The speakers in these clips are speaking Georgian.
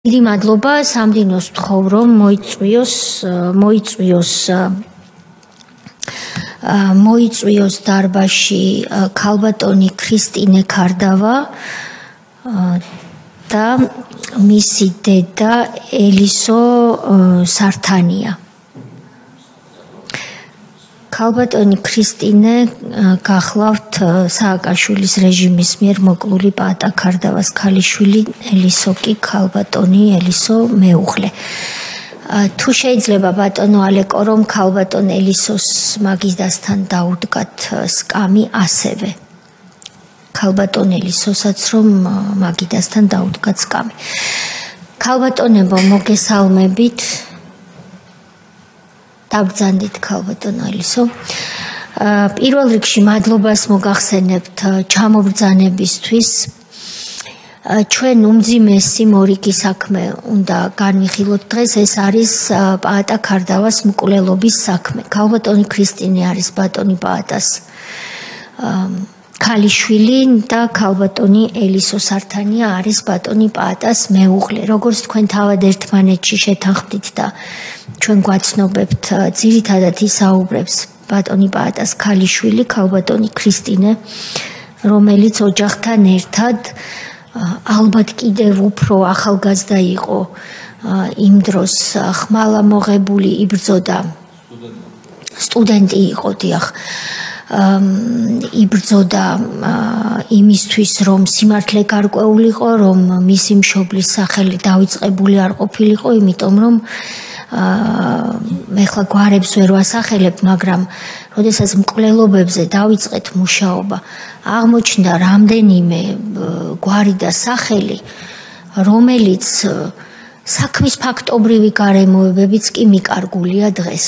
დიდი მადლობა სამდინოს ვთხოვ რომ მოიწვიოს დარბაზში ქალბატონი ქრისტინე ქარდავა და მისი დედა ელისო სართანია. ქალბატონი ქრისტინე გახლავთ სააკაშვილის რეჟიმის მიერ მოკლული პაატა ქარდავას ქალიშვილი, ელისო კი ქალბატონი ელისო მეუღლე. თუ შეიძლება ბატონო ალეკო რომ ქალბატონ ელისოს მაგიდასთან დაუდგათ სკამი ასევე. ქალბატონ ელისოსაც რომ მაგიდასთან დაუდგათ სკამი. ქალბატონებო მოგესალმებით. დაბრძანდით ქალბატონო ელისო. პირველ რიგში მადლობას მოგახსენებთ ჩამობრძანებისთვის. ჩვენ უმძიმესი მორიგი საქმე უნდა განვიხილოთ დღეს, ეს არის პაატა ქარდავას მკვლელობის საქმე. ქალბატონი ქრისტინე არის ბატონი პაატას ქალიშვილი და ქალბატონი ელისო სართანია არის ბატონი პაატას მეუღლე. როგორც თქვენ თავად ერთმანეთში შეთანხმდით და ჩვენ გვაცნობებთ, ძირითადად ისაუბრებს ბატონი პაატას ქალიშვილი, ქალბატონი ქრისტინე, რომელიც ოჯახთან ერთად ალბათ კიდევ უფრო ახალგაზრდა იყო იმ დროს, ხმალა მოღებული იბრძოდა, სტუდენტი იყო, დიახ. იბრძოდა იმისთვის, რომ სიმართლე გარკვეულიყო, რომ მისი მშობლის სახელი დავიწყებული არ ყოფილიყო, იმიტომ რომ ეხლა გვარებს ვერ ვასახელებ, მაგრამ როდესაც მკვლელობებზე დავიწყეთ მუშაობა, აღმოჩნდა რამდენიმე გვარი და სახელი, რომელიც საქმის ფაქტობრივი გარემოებებიც კი მიკარგულია დღეს.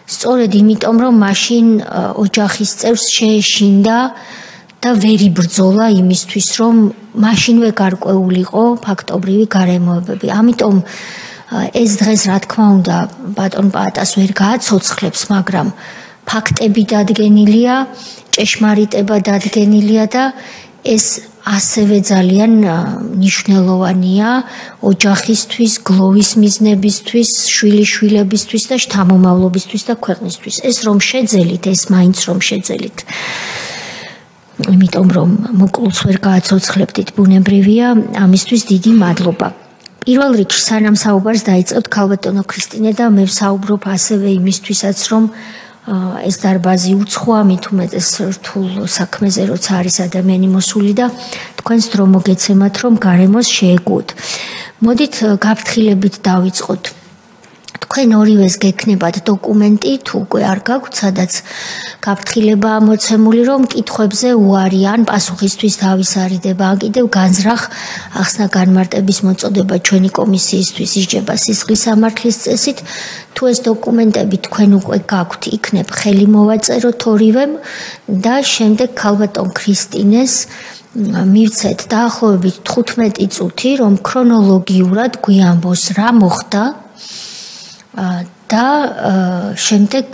სწორედ იმიტომ, რომ მაშინ ოჯახის წევრს შეეშინდა და ვერ იბრძოლა იმისთვის, რომ მაშინვე გარკვეულიყო ფაქტობრივი გარემოებები. ამიტომ ეს დღეს რა თქმა უნდა ბატონ პაატას ვერ გააცოცხლებს, მაგრამ ფაქტები დადგენილია, ჭეშმარიტება დადგენილია და ეს ასევე ძალიან მნიშვნელოვანია ოჯახისთვის, გლოვის მიზნებისთვის, შვილიშვილებისთვის და შთამომავლობისთვის და ქვეყნისთვის. ეს რომ შეძელით, ეს მაინც რომ შეძელით. იმიტომ რომ მოკლულს ვერ გააცოცხლებდით, ბუნებრივია, ამისთვის დიდი მადლობა. პირველ რიგში სანამ საუბარს დაიწყებთ ქალბატონო ქრისტინე და მე ვსაუბრობ ასევე იმისთვისაც, რომ ეს დარბაზი უცხოა, მით უმეტეს რთულ საქმეზე, როცა არის ადამიანი მოსული და თქვენს დრო მოგეცემათ, რომ გარემოს შეეგუოთ. მოდით გაფრთხილებით დავიწყოთ. თქვენ ორივეს გექნებათ დოკუმენტი, თუ უკვე არ გაქვთ, სადაც გაფრთხილებაა მოცემული, რომ კითხვებზე უარი ან პასუხისთვის თავისარიდება, ან კიდევ განზრახ ახსნა განმარტების მოწოდება ჩვენი კომისიისთვის ისჯება სისხლის სამართლის წესით. თუ ეს დოკუმენტები თქვენ უკვე გაქვთ, იქნებ ხელი მოვაწეროთ ორივემ და შემდეგ ქალბატონ ქრისტინეს მივცეთ დაახლოებით 15 წუთი, რომ ქრონოლოგიურად გვიამბოს რა მოხდა და შემდეგ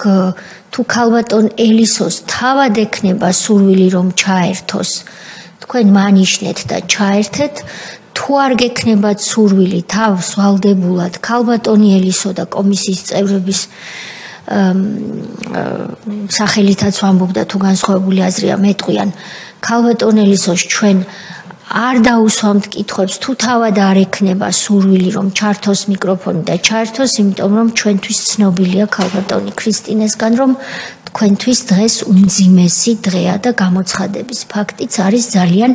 თუ ქალბატონ ელისოს თავად ექნება სურვილი რომ ჩაერთოს, თქვენ მანიშნეთ და ჩაერთეთ. თუ არ გექნებათ სურვილი თავს ვალდებულად ქალბატონი ელისო და კომისიის წევრების სახელითაც ვამბობ და თუ განსხვავებული აზრია მეტყვიან, ქალბატონ ელისოს ჩვენ არ დაუსვამთ კითხვებს, თუ თავად არ ექნება სურვილი რომ ჩართოს მიკროფონი და ჩაერთოს, იმიტომ რომ ჩვენთვის ცნობილია ქალბატონი ქრისტინესგან, რომ თქვენთვის დღეს უმძიმესი დღეა და გამოცხადების ფაქტიც არის ძალიან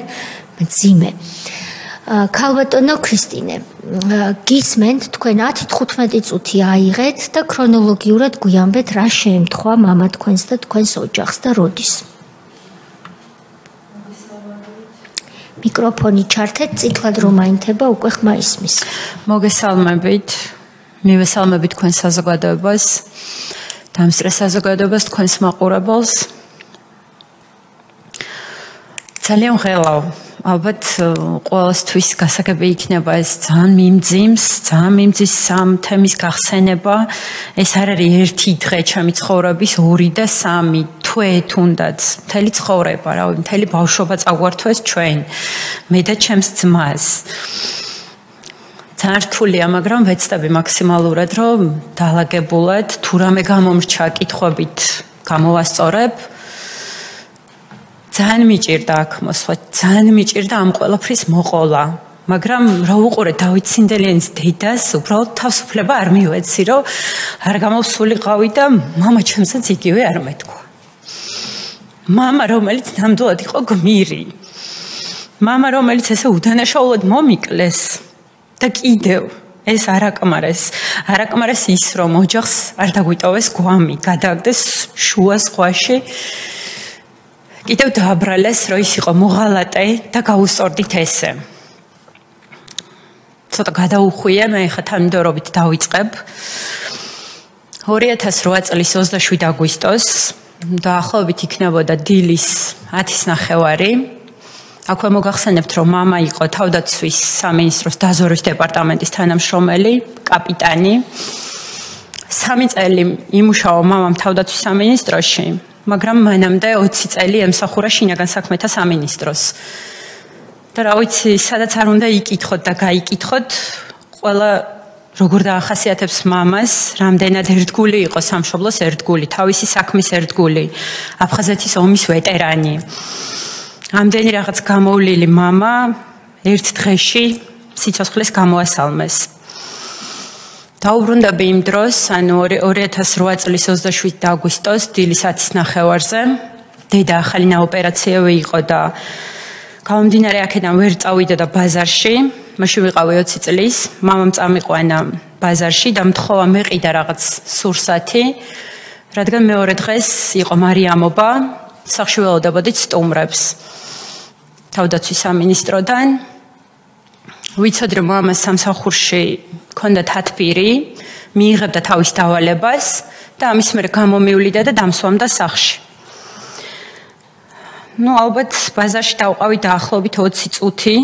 მძიმე. ქალბატონო ქრისტინე, გისმენთ, თქვენ 10-15 წუთი აიღეთ და ქრონოლოგიურად გვიამბეთ, რა შეემთხვა მამა თქვენს და თქვენს ოჯახს და როდის. მიკროფონი ჩართეთ, წითლად რომ აინთება, უკვე ხმა ისმის. მოგესალმებით. მივესალმებით თქვენ საზოგადოებას, დამსწრეს საზოგადოებას, თქვენს მაყურებელს. ძალიან ღელავ. ალბათ ყოველთვის გასაგები იქნება ეს ძალიან მიმძიმს სამ თემის გახსენება. ეს არ არის ერთი დღე ჩემი ცხოვრების, 2 და 3 თვე თუნდაც მთელი ცხოვრება, რავი, მთელი ბავშვობა წაგვართვეს ჩვენ, მე და ჩემს ძმას. ძალიან რთულია, მაგრამ ვეცდები მაქსიმალურად, რომ დაალაგებულად თუ რამე გამომრჩა კითხვებით გამოვასწორებ. ძალიან მიჭირდა აქ მოსვლა, ძალიან მიჭირდა ამ ყველაფრის მოყოლა. მაგრამ რა უყურე დავით სინდელიანის დედას, უბრალოდ თავისუფლება არ მივეცი, რომ არ გამოვსულიყავი და მამა ჩემსაც იგივე არ მეთქვა. მამა, რომელიც ნამდვილად იყო გმირი. მამა, რომელიც ესე უდანაშაულად მომიკლეს და კიდევ ეს არაკმარეს ის, რომ ოჯახს არ დაგვიტოვეს გვამი, გადააგდეს შუა ზღვაში. კიდევ დააბრალეს, რომ ის იყო მოღალატე და გაუსწორდით ესე. ცოტა გადაუხვია, მე ხა თანმიმდევრობით დავიწყებ. 2008 წლის 27 აგვისტოს დაახლოებით იქნებოდა დილის 10:30. აქვე მოგახსენებთ, რომ მამა იყო თავდაცვის სამინისტროს დაზვერვის დეპარტამენტის თანამშრომელი, კაპიტანი. 3 წელი იმუშავა მამამ თავდაცვის სამინისტროში, მაგრამ მანამდე 20 წელი ემსახურა შინაგან საქმეთა სამინისტროს. და რა ვიცი, სადაც არ უნდა იკითხოთ და გაიკითხოთ, ყველა როგორ დაახასიათებს მამას, რამდენად ერთგული იყო სამშობლოს ერთგული, თავისი საქმის ერთგული, აფხაზეთის ომის ვეტერანი. ამდენი რაღაც გამოვლილი მამა ერთ დღეში სიცოცხლეს გამოასალმეს. დაუბრუნდები იმ დროს, ანუ 2008 წლის 27 აგვისტოს დილის 10:30-ზე, დედა ახალი ოპერაციები იყო და გამომდინარე აქედან ვერ წავიდა ბაზარში, მაშინ ვიყავი 20 წლის, მამამ წამიყვანა ბაზარში და მთხოვა მეყიდა რაღაც სურსათი, რადგან მეორე დღეს იყო მარიამობა, სახლში ველოდებოდით სტუმრებს. თავდაცვის სამინისტროდან ვიცოდი, რომ მამას სამსახურში ჰქონდა თათბირი, მიიღებდა თავის დავალებას და ამის მერე გამომივლიდა და დამსვამდა სახლში. ალბათ ბაზარში დავყავი დაახლოებით 20 წუთი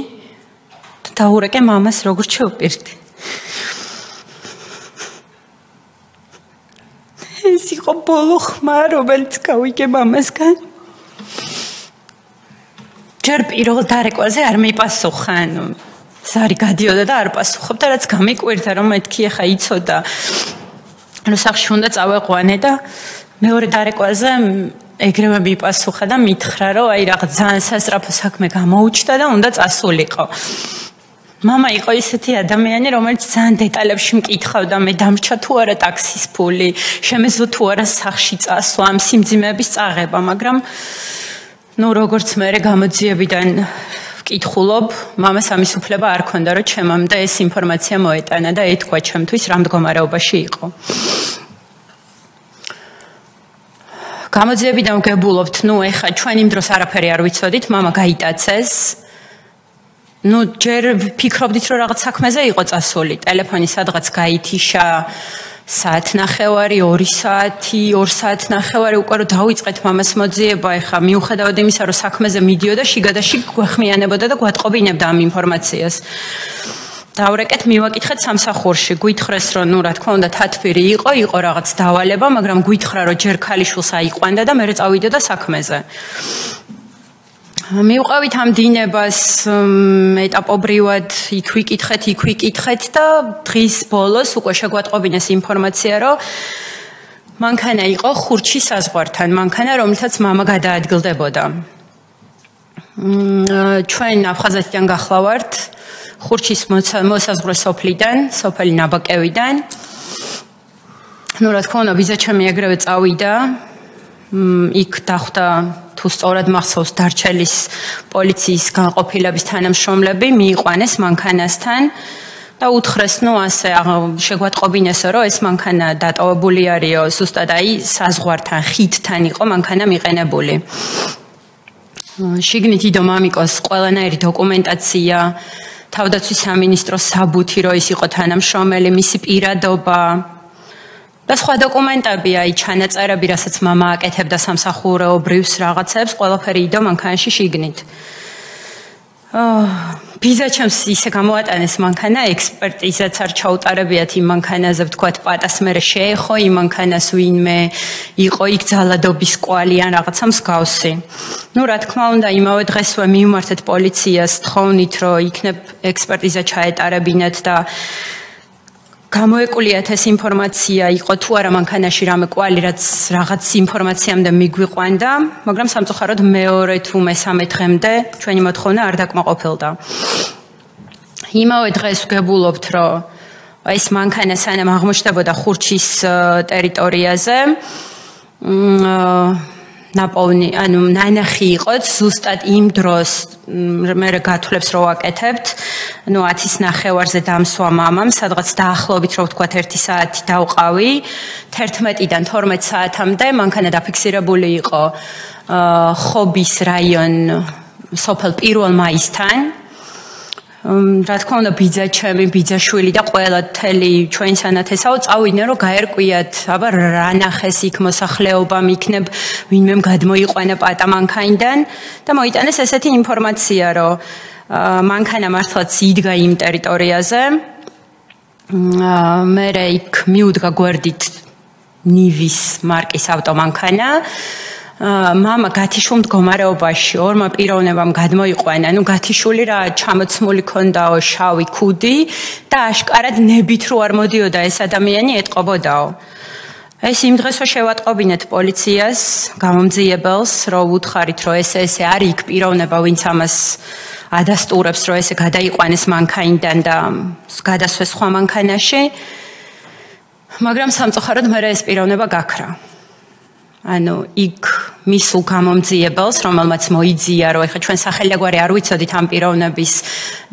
და დაურეკე მამას როგორ ჩავპირდი. ეს იყო ბოლო ხმა, რომელიც გავიგე მამასგან. ჯერ პირველ დარეკვაზე არ მიპასუხა, ზარი გადიოდა და არ პასუხობდა, რაც გამიკვირდა, რომ მეთქი ახლა იცოდა, რომ სახლში უნდა წავეყვანე და მეორე დარეკვაზე ეგრევე მიპასუხა და მითხრა, რომ აი რაღაც ძალიან სასწრაფო საქმე გამოუჩნდა და უნდა წასულიყო. მამა იყო ისეთი ადამიანი, რომელიც ძალიან დეტალებში მკითხავდა, მე დამრჩა თუ არა ტაქსის ფული, შემეძლო თუ არა სახლში წასვლა, ამ სიმძიმეების წაღება, მაგრამ როგორც მე გამოძიებიდან ვკითხულობ, მამას ამის უფლება არ ჰქონდა, რომ ჩემამდე ეს ინფორმაცია მოეტანა და ეთქვა ჩემთვის რა მდგომარეობაში იყო. გამოძიებიდან ვგებულობთ, ეხა ჩვენ იმ დროს არაფერი არ ვიცოდით, მამა გაიტაცეს. ჯერ ფიქრობდით, რომ რაღაც საქმეზე იყო წასული, ტელეფონი სადღაც გაითიშა, საათნახევარი, 2 საათი, 2 საათნახევარი უკვე რომ დავიწყეთ მამას მოძიება, ეხა მიუხედავად იმისა, რომ საქმეზე მიდიოდა, შიგადაში გვეხმიანებოდა და გვატყობინებდა ამ ინფორმაციას. დავრეკეთ, მივაკითხეთ სამსახურში, გვითხრეს, რომ რა თქმა უნდა თათბირი იყო რაღაც დავალება, მაგრამ გვითხრა, რომ ჯერ ქალიშვილს აიყვანდა და მერე წავიდოდა საქმეზე. მივყავით ამ დინებას ეტაპობრივად იქ ვიკითხეთ და დღის ბოლოს უკვე შეგვატყობინეს ინფორმაცია, რომ მანქანა იყო ხურჩის საზღვართან, მანქანა, რომელთაც მამა გადაადგილდებოდა. ჩვენ აფხაზეთიდან გახლავართ, ხურჩის მოსაზღვრე სოფლიდან, სოფელი ნაბაკევიდან. რა თქმა უნდა, ვიზა ჩემი ეგრევე წავიდა. იქ დახვდა თუ სწორად მახსოვს დარჩელის პოლიციის განყოფილების თანამშრომლები მიიყვანეს მანქანასთან და უთხრეს, ასე შეგვატყობინესო, რომ ეს მანქანა დატოვებული არისო, ზუსტად აი საზღვართან, ხიდთან იყო მანქანა მიყენებული. შიგნით იდო მამიკოს ყველანაირი დოკუმენტაცია, თავდაცვის სამინისტროს საბუთი, რომ ის იყო თანამშრომელი, მისი პირადობა და სხვა დოკუმენტები, ჩანაწერები, რასაც მამა აკეთებდა სამსახურეობრივს რაღაცებს, ყველაფერი იდო მანქანაში შიგნით. ბიზაჩემს ისე გამოატანეს მანქანა ექსპერტიზაც არ ჩაუტარებიათ იმ მანქანაზე ვთქვათ პატას მერე შეეხო იმ მანქანას ვინმე იყო იქ ძალადობის კვალი ან რაღაცა მსგავსი. ნუ რა თქმა უნდა იმავე დღესვე მივმართეთ პოლიციას თხოვნით რომ იქნებ ექსპერტიზა ჩაეტარებინათ და გამოეკულიათ ეს ინფორმაცია იყო თუ არა მანქანაში რამე კვალი რაც რაღაც ინფორმაციამდე მიგვიყვანდა, მაგრამ სამწუხაროდ მეორე თუ მესამე დღემდე ჩვენი მოთხოვნა არ დაკმაყოფილდა. იმავე დღეს ვგებულობთ რომ ეს მანქანა სანამ აღმოჩნდებოდა ხურჩის ტერიტორიაზე ნაპოვნი, ანუ ნანახი იყო ზუსტად იმ დროს მე გათვლებს რო ვაკეთებთ, ну 10-ის ნახევარზე დამსვა მამამ, სადღაც დაახლოებით რო ვთქვათ 1 საათი დავყავი, 11-დან 12 საათამდე მანქანა დაფიქსირებული იყო ხობის რაიონ სოფელ 1 მაისთან. რა თქმა უნდა ბიძაჩემი, ბიძაშვილი და ყველა თელი ჩვენ სანათესაო წავიდნენ რომ გაერკვიათ, აბა რა ნახეს იქ მოსახლეობამ იქნებ ვინმე გადმოიყვანა პატამანქაიდან და მოიტანეს ესეთი ინფორმაცია რომ მანქანა მართლაც იდგა იმ ტერიტორიაზე. მე იქ მიუდგა გვერდით ნივის მარკის ავტომანქანა. მამა გათიშულ მდგომარეობაში ორმა პიროვნებამ გადმოიყვანა, ну გათიშული რა ჩამოცმული ქონდაო შავი ქუდი და აშკარად ნებით რო არ მოდიოდა ეს ადამიანი ეტყობოდაო. ეს იმ დღესვე შევატყობინეთ პოლიციას, გამომძიებელს, რომ უთხარით რომ ესე არის იქ პიროვნება ვინც ამას ადასტურებს რომ ესე გადაიყვანეს მანქანიდან და გადასვეს სხვა მანქანაში. მაგრამ სამწუხაროდ მე ეს პიროვნება გაქრა. ანუ იქ მისულ გამომძიებელს, რომელმაც მოიძია, რომ ეხლა ჩვენ სახელიაგვარი არ ვიცოდით ამ პიროვნების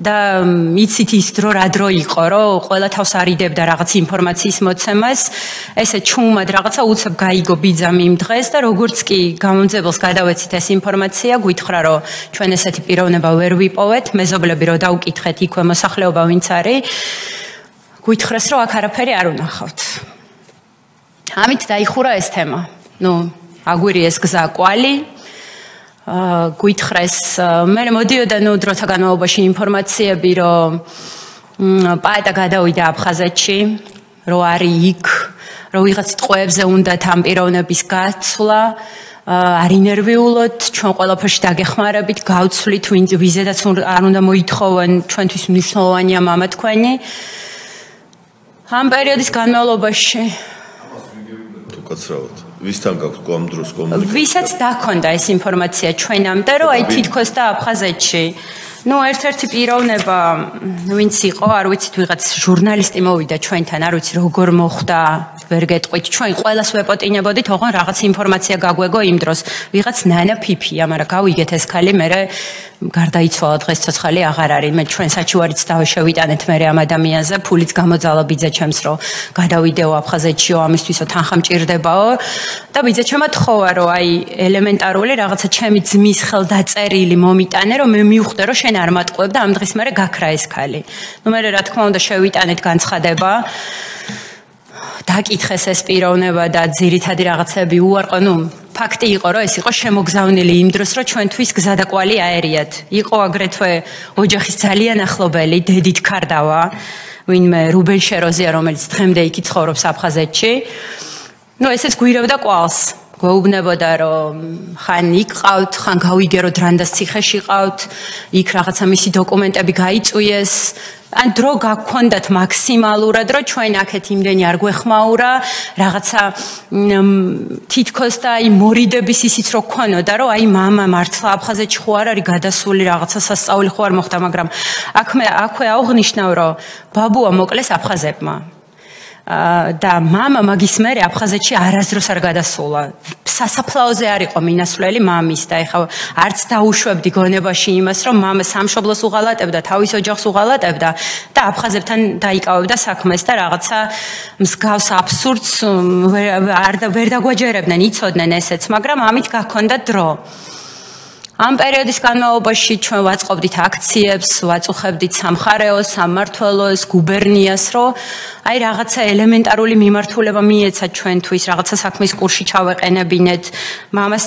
და იცით ის დრო რა დრო იყო, რომ ყველა თავს არიდებდა რაღაც ინფორმაციის მოცემას, ესე ჩუმად რაღაცა უცებ გაიგო ბიძამ იმ დღეს და როგორც კი გამომძიებელს გადავეცით ეს ინფორმაცია, გვითხრა, რომ ჩვენ ესეთი პიროვნება ვერ ვიპოვეთ, მეზობლები რო დავკითხეთ იქვე მოსახლეობა ვინც არის, გვითხრეს, რომ აქ არაფერი არ უნახავთ. ამით დაიხურა ეს თემა. ну აგვირიეს გზა კვალი გვითხრეს მე მოდიოდა ну დროთა განმავლობაში ინფორმაციები რომ პაეტა გადავიდა აფხაზეთში რომ არის იქ რომ ვიღაც ტყვეებზე უნდა ამ პიროვნების გაცვლა არ ინერვიულოთ ჩვენ ყველაფერში დაგეხმარებით გავცვლით ვიზედაც არ უნდა მოითხოვონ ჩვენთვის მნიშვნელოვანია მამა თქვენი ამ პერიოდის განმავლობაში კაცრავად ვისთან გაქვთ ამ დროს კომუნიკაცია? ვისაც დაქონდა ეს ინფორმაცია ჩვენამდე, რომ აი თითქოს და აფხაზეთში. ну ერთ-ერთი პიროვნება, ვინც იყო, არ ვიცით, ვიღაც ჟურნალისტი მოვიდა ჩვენთან, არ ვიცი როგორ მოხდა, ვერ გეტყვით. ჩვენ ყველას ვეპოტინებოდით, ოღონ რაღაც ინფორმაცია გაგვეგო იმ დროს. ვიღაც ნანა ფიფია, მაგრამ გავიგეთ ეს ხალი, მე გარდაიცვალა დღეს ცოცხალი აღარ არის. მე ჩვენ საჩივარიც დავშევიტანეთ მე ამ ადამიანზე, ფულიც გამოძალა ბიძაჩემს, რომ გადავიდეო აფხაზეთშიო, ამისთვისო თანხა მჭირდებაო. და ბიძაჩემა თხოვა, რომ აი ელემენტარული რაღაცა ჩემი ძმის ხელდაწერილი მომიტანე, რომ მე მივხვდე, რომ შენ არ მატყუებ და ამ დღის მერე გაქრა ეს ხალი. ну მე რა თქმა უნდა შევიტანეთ განცხადება. დაკითხეს ეს პიროვნება და ძირითადი რაღაცები უარყო, ну ფაქტი იყო, რომ ეს იყო შემოგზავნილი იმ დროს, რომ ჩვენთვის გზა და კვალი აერიათ. იყო აგრეთვე ოჯახის ძალიან ახლობელი დედით ქარდავა, ვინმე რუბენ შეროზია, რომელიც დღემდე იქ ცხოვრობს აფხაზეთში. ну ესეც გვირევდა კვალს. გვეუბნებოდა რომ ხან იქ ყავთ, ხან გავიგერო დრანდას ციხეში ყავთ, იქ რაღაცა მისი დოკუმენტები გაიწვიეს. ან დრო გაგქონდათ მაქსიმალურად, რომ ჩვენ აქეთ იმდენი არ გვეხმაურა, რაღაცა თითქოს და აი მორიდების ისიც რო ქონოდა, რომ აი მამა მართლა აფხაზეთში ხო არ არის გადასული, რაღაცა სასწაული ხო არ მოხდა, მაგრამ აქვე აღვნიშნავ, რომ ბაბუა მოკლეს აფხაზებმა. და მამა მაგის მერე აფხაზეთში არასდროს არ გადასულა. სასაფლაოზე არ იყო მინასვლელი მამის და ეხლა არც დაუშვებდი გონებაში იმას, რომ მამა სამშობლოს უღალატებდა, თავის ოჯახს უღალატებდა და აფხაზებთან დაიკავებდა საქმეს და რაღაცა მსგავს აბსურდს ვერ დაგვაჯერებდნენ, იცოდნენ ესეც, მაგრამ ამით გაქონდა დრო. ამ პერიოდის განმავლობაში ჩვენ ვაწყობდით აქციებს, ვაწუხებდით სამხარეოს, სამმართველოს, გუბერნიას, რომ აი რაღაცა ელემენტარული მიმართულება მიეცათ ჩვენთვის, რაღაცა საქმის კურსში ჩავეყენებინეთ. მამას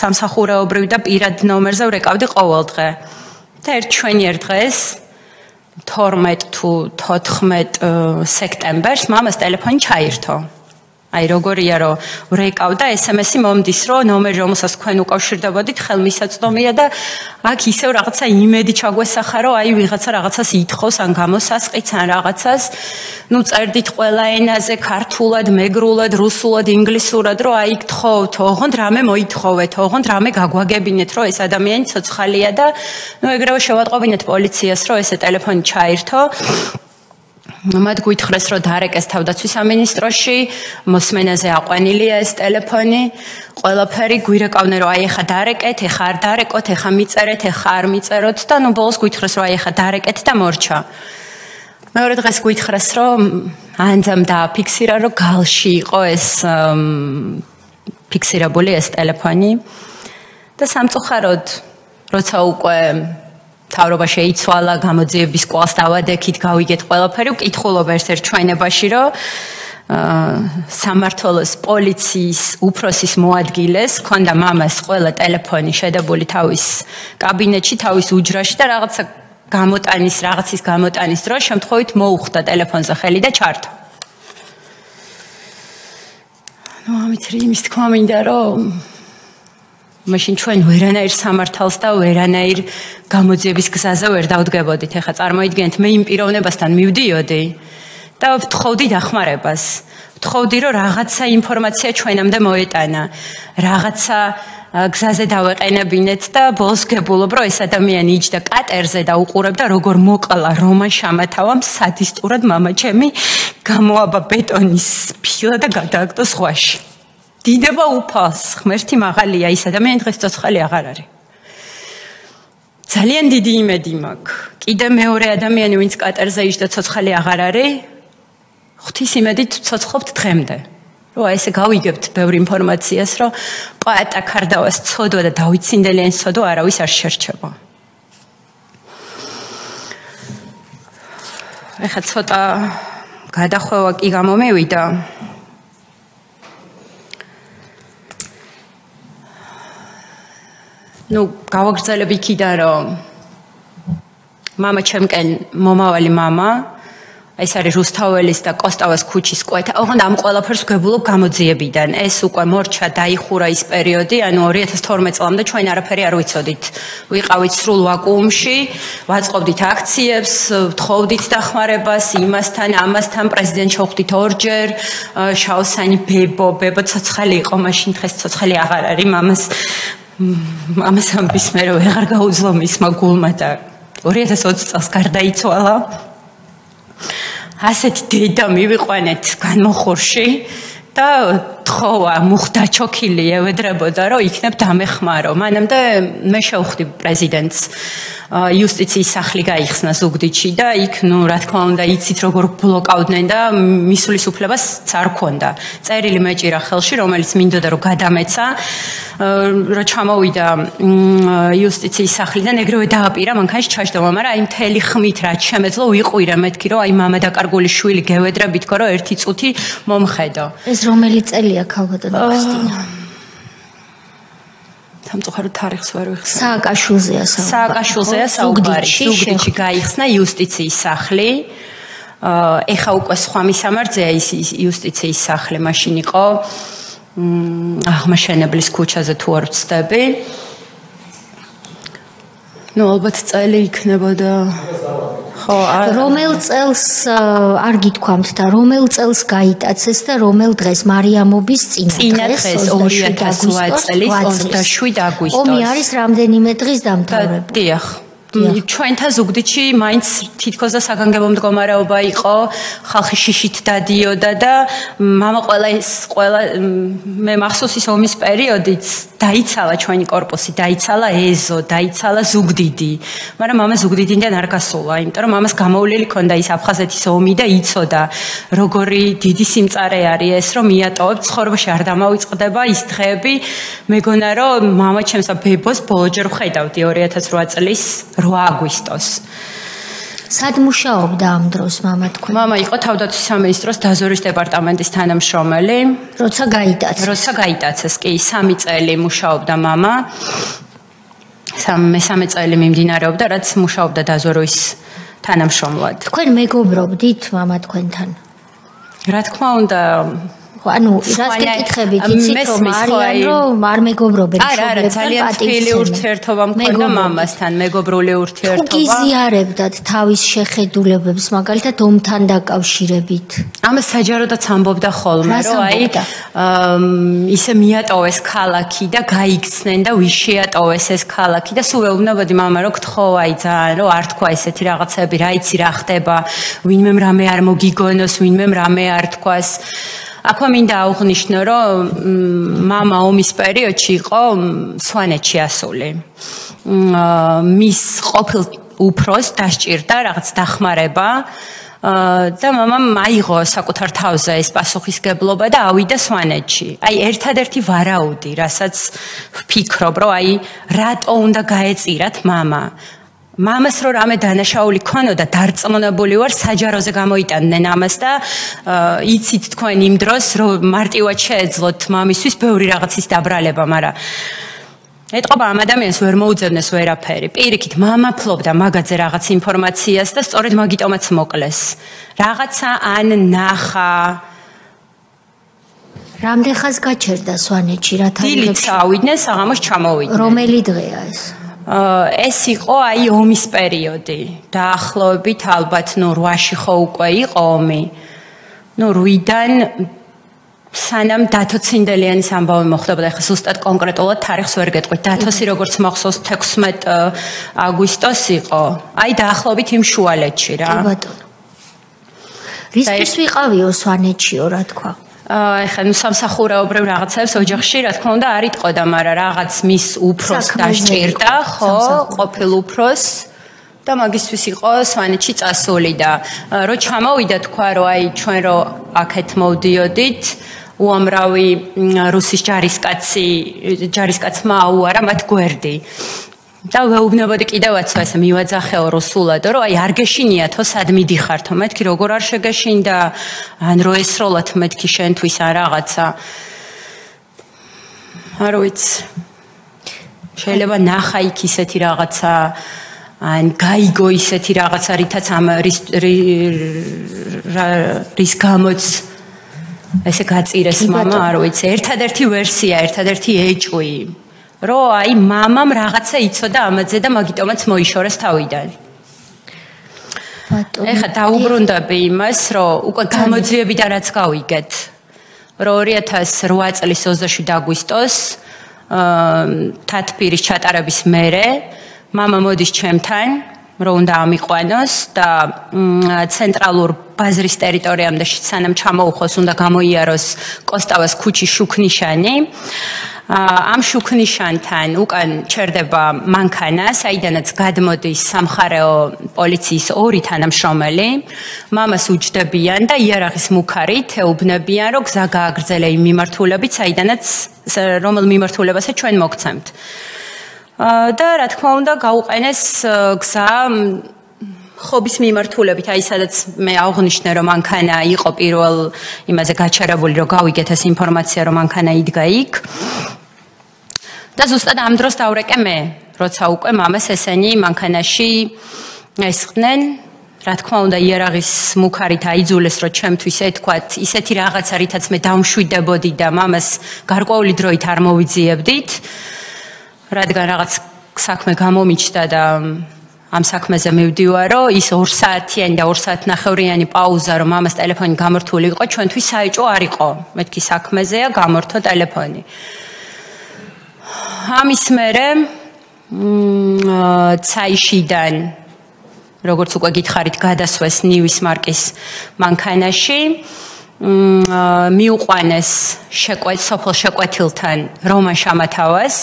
სამსახურეობრივ და პირად ნომერზე ვრეკავდი ყოველდღე. და ჩვენიერ დღეს 12 თუ 14 სექტემბერს მამას ტელეფონი ჩაირთო. Ai როგორია რომ ვრეკავდა SMS-ი მომდის რომ ნომერი რომელსაც თქვენ უკავშირდებოდით ხელმისაწვდომია და აქ ისევ რაღაცა იმედი ჩაგვესახა რომ აი ვიღაცა რაღაცას ითხოვს ან გამოსასყიდს ან რაღაცას ნუ წერდით ყველა ენაზე ქართულად, მეგრულად, რუსულად, ინგლისურად რომ აი გთხოვთ, ოღონდ რამე მოითხოვეთ, ოღონდ რამე გაგვაგებინეთ რომ ეს ადამიანი ცოცხალია და ნუ ეგრევე შევატყობინეთ პოლიციას რომ ესე ტელეფონი ჩაირთო. მათ გვითხრეს რომ დარეკეს თავდაცვის სამინისტროში, მოსმენაზე აყვანილია ეს ტელეფონი, ყველაფერი გვირეკავდნენ რომ აი ეხა დარეკეთ, ეხა არ დარეკოთ, ეხა მიწერეთ, ეხა არ მიწეროთ და ნუ ბოლოს გვითხრეს რომ აი ეხა დარეკეთ და მორჩა. მეორე დღეს გვითხრეს რომ ანძამ დააფიქსირა რომ გალში იყო ეს ფიქსირებული ეს ტელეფონი და სამწუხაროდ როცა უკვე თავრობა შეიცვალა, გამოძიების კვალს დავადექით, გავიგეთ ყველაფერი, ვკითხულობ ერთ-ერთ ჩვენებაში, რომ სამართლოს პოლიციის უფროსის მოადგილეს, ქონდა მამას ყველა ტელეფონი შედებული თავის კაბინეტში, თავის უჯრაში და რაღაცის გამოტანის დროს შემთხვევით მოუხდა ტელეფონზე ხელი და ჩართო. ნუ ამით იმის თქვა მინდა, რომ მაშინ ჩვენ ვერანაირ სამართალს და ვერანაირ გამოძიების გზაზე ვერ დავდგებოდით. ეხლა წარმოიდგინეთ, მე იმ პიროვნებასთან მივდიოდი და ვთხოვდი დახმარებას. ვთხოვდი, რომ რაღაცა ინფორმაცია ჩვენამდე მოეტანა, რაღაცა გზაზე დავეყენებინეთ და ბოლოს გებულობ, რომ ეს ადამიანი იჯდა კატერზე და უყურებდა, როგორ მოყლა რომან შამათავამ სადისტურად მამაჩემი გამოაბა ბეტონის ფილა და გადააგდო ზღვაში. დიდება უფალს, ღმერთი მაღალია, ის ადამიანი დღეს ცოცხალი აღარ არის. ძალიან დიდი იმედი მაქვს. კიდე მეორე ადამიანი, ვინც კატერზე იჯდა ცოცხალი აღარ არის, ღვთის იმედით ცოცხლობთ დღემდე. რომ აი ესე გავიგებთ ბევრ ინფორმაციას, რომ პაატა ქარდავას ცოდვა და დავიცინდელიანის ცოდვა არავის არ შერჩება. ეხლა ცოტა გადახვევა კი გამომევიდა. ნუ გავაგრძელებ იქიდან რომ მამა ჩემკენ მომავალი მამა ეს არის რუსთაველის და კოსტავას ქუჩის კვეთა. ოღონდ ამ ყველაფერს ვგებულობ გამოძიებიდან. ეს უკვე მორჩა, დაიხურა ის პერიოდი, ანუ 2012 წლამდე ჩვენ არაფერი არ ვიცოდით. ვიყავით სრულ ვაკუუმში, ვაწყობდით აქციებს, ვთხოვდით დახმარებას იმასთან, ამასთან, პრეზიდენტს შევხვდით ორჯერ, შაოსანი ბებო ცოცხალი იყო, მაშინ დღეს ცოცხალი აღარ არის, მამას ამბის მე რომ ვეღარ გაუძლო მისმა გულმა და 2020 წელს გარდაიცვალა. ასეთი დედა მივიყვანეთ განმოხურში და თხოვა მუხდა ჩოქილი ევედრებოდა რომ იქნებ დამეხმარო. მანამდე მე შევხვდი პრეზიდენტს იუსტიციის სახლი გაიხსნა ზუგდიდში და იქ ნუ რა თქმა უნდა იცით როგორ ბლოკავდნენ და მისulis უფლებას არ ქონდა. წერილი მეჭირა ხელში რომელიც მინდოდა რომ გადამეცა რა ჩამოვიდა იუსტიციის სახლიდან ეგრევე დააპირა მანქანაში ჩაჯდომა, მაგრამ აი მთელი ხმით რაც შემეძლო ვიყვირე მეთქი რომ აი მამა დაკარგული შვილი გევედრებით რომ ერთი წუთი მომხედო. ეს რომელი წელია ქალბატონო ქრისტინა? სამწუხაროდ თარიღს ვერ ვიხსენებ. სააკაშვილზეა საუბარი. ზუგდიდში გაიხსნა იუსტიციის სახლი. ეხა უკვე სხვა მისამართზეა ის იუსტიციის სახლი, მაშინ იყო აღმაშენებლის ქუჩაზე თუ არ ვცდები. ნუ ალბათ წელი იქნებოდა. ხო, რომელ წელს არ გითქვამთ და რომელ წელს გაიტაცეს და რომელ დღეს მარიამობის წინა დღეს 2008 წლის 27 აგვისტოს. ომი არის რამდენიმე დღის დამთავრებული. დიახ. ჩვენთან ზუგდიდში მაინც თითქოს და საგანგებო მდგომარეობა იყო, ხალხი შიშით დადიოდა და მამა ყველა მე მახსოვს ის ომის პერიოდიც დაიცალა ჩვენი корпуსი, დაიცალა ეზო, დაიცალა ზუგდიდი. მაგრამ მამა ზუგდიდიდან არ გასულა, იმიტომ რომ მამას გამოვლილი ქონდა ის აფხაზეთის ომი და იცოდა როგორი დიდი სიმწარე არის ეს, რომ მიატოვებ ცხოვრებაში არ დამავიწყდება ის დღეები. მეგონა რომ მამა ჩემსა ბებოს ბოლოჯერ ვხედავდი 2008 წლის 8 აგვისტოს. სად მუშაობდა ამ დროს მამა თქვენ? მამა იყო თავდაცვის სამინისტროს დაზვერვის დეპარტამენტის თანამშრომელი. როცა გაიტაცეს, კი, 3 წელი მუშაობდა მამა. მესამე წელი მიმდინარეობდა, რაც მუშაობდა დაზვერვის თანამშრომლად. თქვენ მეგობრობდით მამა თქვენთან? რა თქმა უნდა, ანუ რას გეკითხებით, იცით რომ არიან რომ არ მეგობრობენ მშობლებთან ძალიან თბილი ურთიერთობა მქონდა მამასთან, მეგობრული ურთიერთობა. თუ გიზიარებდათ თავის შეხედულებებს, მაგალითად ომთან დაკავშირებით. ამას საჯაროდაც ამბობდა ხოლმე, რომ აი ისე მიატოვეს ქალაქი და გაიქცნენ და ვის შეატოვეს ეს ქალაქი და სულ ეუბნებოდი მამა რომ გთხოვ აი ძალიან რომ არ თქვა ესეთი რაღაცები, რა იცი რა ხდება, ვინმემ რამე არ მოგიგონოს, ვინმემ რამე არ თქვას. აქვე მინდა აღვნიშნო, რომ მამა ომის პერიოდში იყო სვანეთში ასული. მის ყოფილ უფროს დასჭირდა რაღაც დახმარება და მამამ აიღო საკუთარ თავზე ეს პასუხისგებლობა და ავიდა სვანეთში. აი ერთადერთი ვარაუდი, რასაც ვფიქრობ, რომ აი რატო უნდა გაეწირათ მამა. მამას რო რამე დანაშაული ქონოდა, დარწმუნებული ვარ, საჯაროზე გამოიტანდნენ ამას და იცით თქვენ იმ დროს, რომ მარტივად შეეძლოთ მამისთვის ბევრი რაღაცის დაბრალება, მაგრამ ეტყობა ამ ადამიანს ვერ მოუძებნეს ვერაფერი. პირიქით, მამა ფლობდა მაგაზე რაღაც ინფორმაციას და სწორედ მაგიტომაც მოკლეს. რაღაცა ან ნახა. რამდენ ხანს გაჩერდა სვანეთში, რა თარიღებში? დილით წავიდნენ, საღამოს ჩამოვიდნენ. რომელი დღეა ეს? ეს იყო აი ომის პერიოდი. დაახლოებით ალბათ 8-ში ხო უკვე იყო ომი. 8-დან სანამ დათო ცინდელიანის ამბავი მოხდებოდა, ახლა ზუსტად კონკრეტულად თარიღს ვერ გეტყვით. დათოსი როგორც მახსოვს 16 აგვისტოს იყო. აი დაახლოებით იმ შუალედში რა. კი ბატონო. რისთვის ვიყავიო სვანეთშიო, რა თქვა? ახლა ნუ სამსახურეობრივ რაღაცებს ოჯახში რა თქმა უნდა არ იტყოდა, მაგრამ რაღაც მის უფროს დასჭირდა, ხო, ყოფილ უფროს და მაგისთვის იყო სვანეთში წასული და რო ჩამოვიდა თქვა, რომ აი ჩვენ რო აქეთ მოვდიოდით, უამრავი რუსის ჯარისკაცმა აუარა მათ გვერდი. და ვეუბნებოდი კიდევაც ასე მივაძახეო რუსულად, რომ აი არ გეშინიათო სად მიდიხართო, მეთქი როგორ არ შეგეშინდა, ან რო ესროლათ მეთქი შენთვის ან რაღაცა. არ ვიცი. შეიძლება ნახა იქ ისეთი რაღაცა, ან გაიგო ისეთი რაღაცა, რითაც ამ რის გამოც ესე გაწირეს მამა, არ ვიცი. ერთადერთი ვერსია, ერთადერთი ეჭვი. რომ აი მამამ რაღაცა იცოდა ამაზე და მაგიტომაც მოიშორეს თავიდან. ეხლა დაუბრუნდები იმას, რომ უკვე გამოძიებიდან რაც გავიგეთ, რომ 2008 წლის 27 აგვისტოს თათბირის ჩატარების მერე მამა მოდის ჩემთან, რომ უნდა ამიყვანოს და ცენტრალურ ბაზრის ტერიტორიამდე სანამ ჩამოუხოს უნდა გამოიაროს კოსტავას ქუჩის შუქნიშანი. ამ შუქნიშანთან უკან ჩერდება მანქანა, საიდანაც გადმოდის სამხარეო პოლიციის 2 თანამშრომელი. მამას უჯდებიან და იარაღის მუქარით ეუბნებიან, რომ გზა გააგრძელა იმ მიმართულებით, საიდანაც რომელ მიმართულებასაც ჩვენ მოგცემთ. და რა თქმა უნდა გაუყენეს გზა ხობის მიმართულებით, აი სადაც მე აღვნიშნე, რომ მანქანა იყო პირველ იმაზე გაჩერებული, რომ გავიგეთ ეს ინფორმაცია, რომ მანქანა იდგა იქ. და ზუსტად ამ დროს დავრეკე მე, როცა უკვე მამას ესენი მანქანაში ესხდნენ, რა თქმა უნდა იარაღის მუქარით აიძულეს, რომ ჩემთვის ეთქვათ ისეთი რაღაცა, რითაც მე დამშვიდებოდი და მამას გარკვეული დროით არ მოვიძიებდით, რადგან რაღაც საქმე გამომიჩნდა და ამ საქმეზე მივდივარო, ის 2 საათიანი და 2 საათნახევრიანი პაუზა, რომ მამას ტელეფონი გამორთული იყო, ჩვენთვის საეჭვო არ იყო. მეთქი საქმეზეა, გამორთო ტელეფონი. ამის მერე ცაიშიდან როგორც უკვე გითხარით გადასვეს ნივის მარკის მანქანაში მიუყვანეს სოფელ შეკვეთილთან რომან შამათავას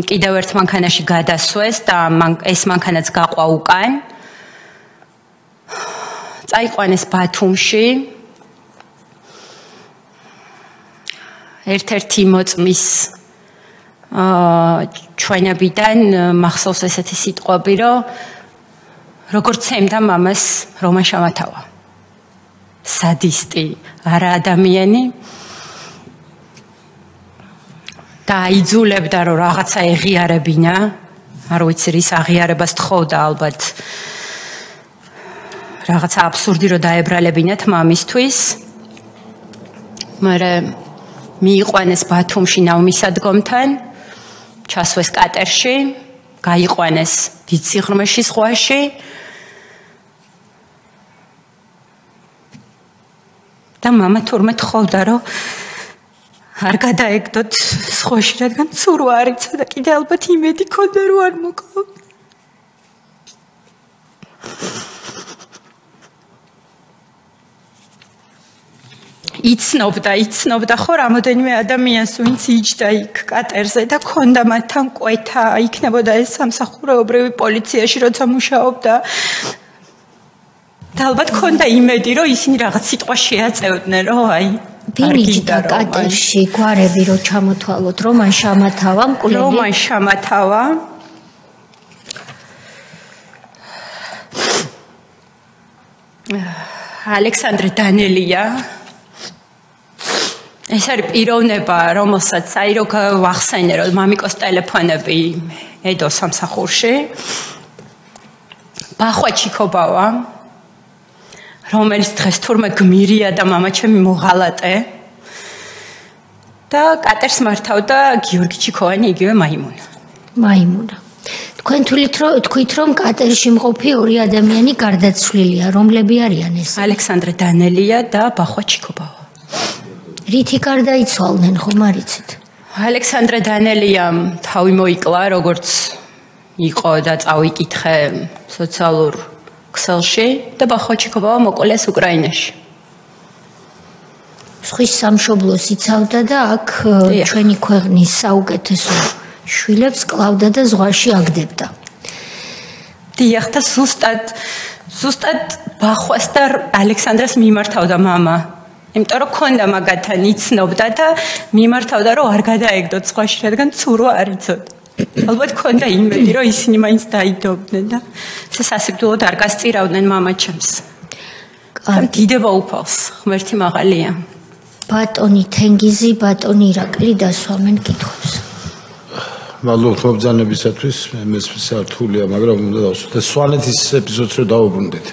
კიდევ ერთ მანქანაში გადასვეს და ეს მანქანაც გაყვა უკან წაიყვანეს ბათუმში ერთ-ერთი მოწმის ჩვენებიდან მახსოვს ესეთი სიტყვები, რომ როგორც ემდა მამას რომან შამათავა. სადისტი, არა ადამიანი. და აიძულებდა რომ რაღაცა ეღიარებინა, არ ვიცი რის აღიარებას თხოვდა ალბათ. რაღაცა აბსურდი რომ დაებრალებინათ მამისთვის. მაგრამ მიიყვანეს ბათუმში ნავმისადგომთან, ჩასვეს კატერში, გაიყვანეს დიდ სიღრმეში ზღვაში. და მამა თურმე თხოვდა რომ არ გადაეგდოთ ზღვაში, რადგან ცურვა არ იცა და კიდე ალბათ იმედი ქონდა რომ არ მოკლო. იცნობდა ხო რამოდენიმე ადამიანს ვინც იჯდა იქ კატერზე და ქონდა მათთან კვეთა, იქნებოდა ეს სამსახურეობრივი პოლიციაში როცა მუშაობდა. და ალბათ ქონდა იმედი რომ ისინი რაღაც სიტყვა შეაწევდნენ რომ აი ვინიჯდა კატერში გვარები რომ ჩამოთვალოთ რომან შამათავა მკვლელი რომან შამათავა ალექსანდრე დანელია ეს არის პიროვნება რომელსაც აი რო ვახსენე რომ მამიკოს ტელეფონები ედო სამსახურში ბახვა ჩიქობავა რომელიც დღეს თურმე გმირია და მამაჩემი მოღალატე და კატერს მართავდა გიორგი ჩიქოვანი იგივე მაიმუნა თქვენ თქვით რომ კატერში მყოფი ორი ადამიანი გარდაცვლილია რომლები არიან ეს ალექსანდრე დანელია და ბახვა ჩიქობავა რითი გარდაიცვალნენ ხომ არიცით ალექსანდრე დანელიამ თავი მოიკლა როგორც იყო და წავიკითხე სოციალურ ქსელში და ბახვა ჩიქობავა მოკლეს უკრაინაში სხვის სამშობლოს იცავდა და აქ ჩვენი ქვეყნის საუკეთესო შვილებს კლავდა და ზღვაში აგდებდა. დიახ და ზუსტად ბახვას და ალექსანდრას მიმართავდა მამა. იმიტომ რომ ქონდა მაგათთან იცნობდა და მიმართავდა რომ არ გადაეგდოთ ზღვაში, რადგან ცურვა არ იცოდა. ალბათ ქონდა იმედი რომ ისინი მაინც დაიდობდნენ და სასიკვდილოდ არ გასწირავდნენ მამაჩემს. დიდება უფალს, ღმერთი მაღალია. ბატონი თენგიზი, ბატონი ირაკლი დასვამენ კითხვებს. მადლობთ მობრძანებისათვის, მესმის სართულია, მაგრამ უნდა დავსვათ. სვანეთის ეპიზოდს რომ დავუბრუნდეთ.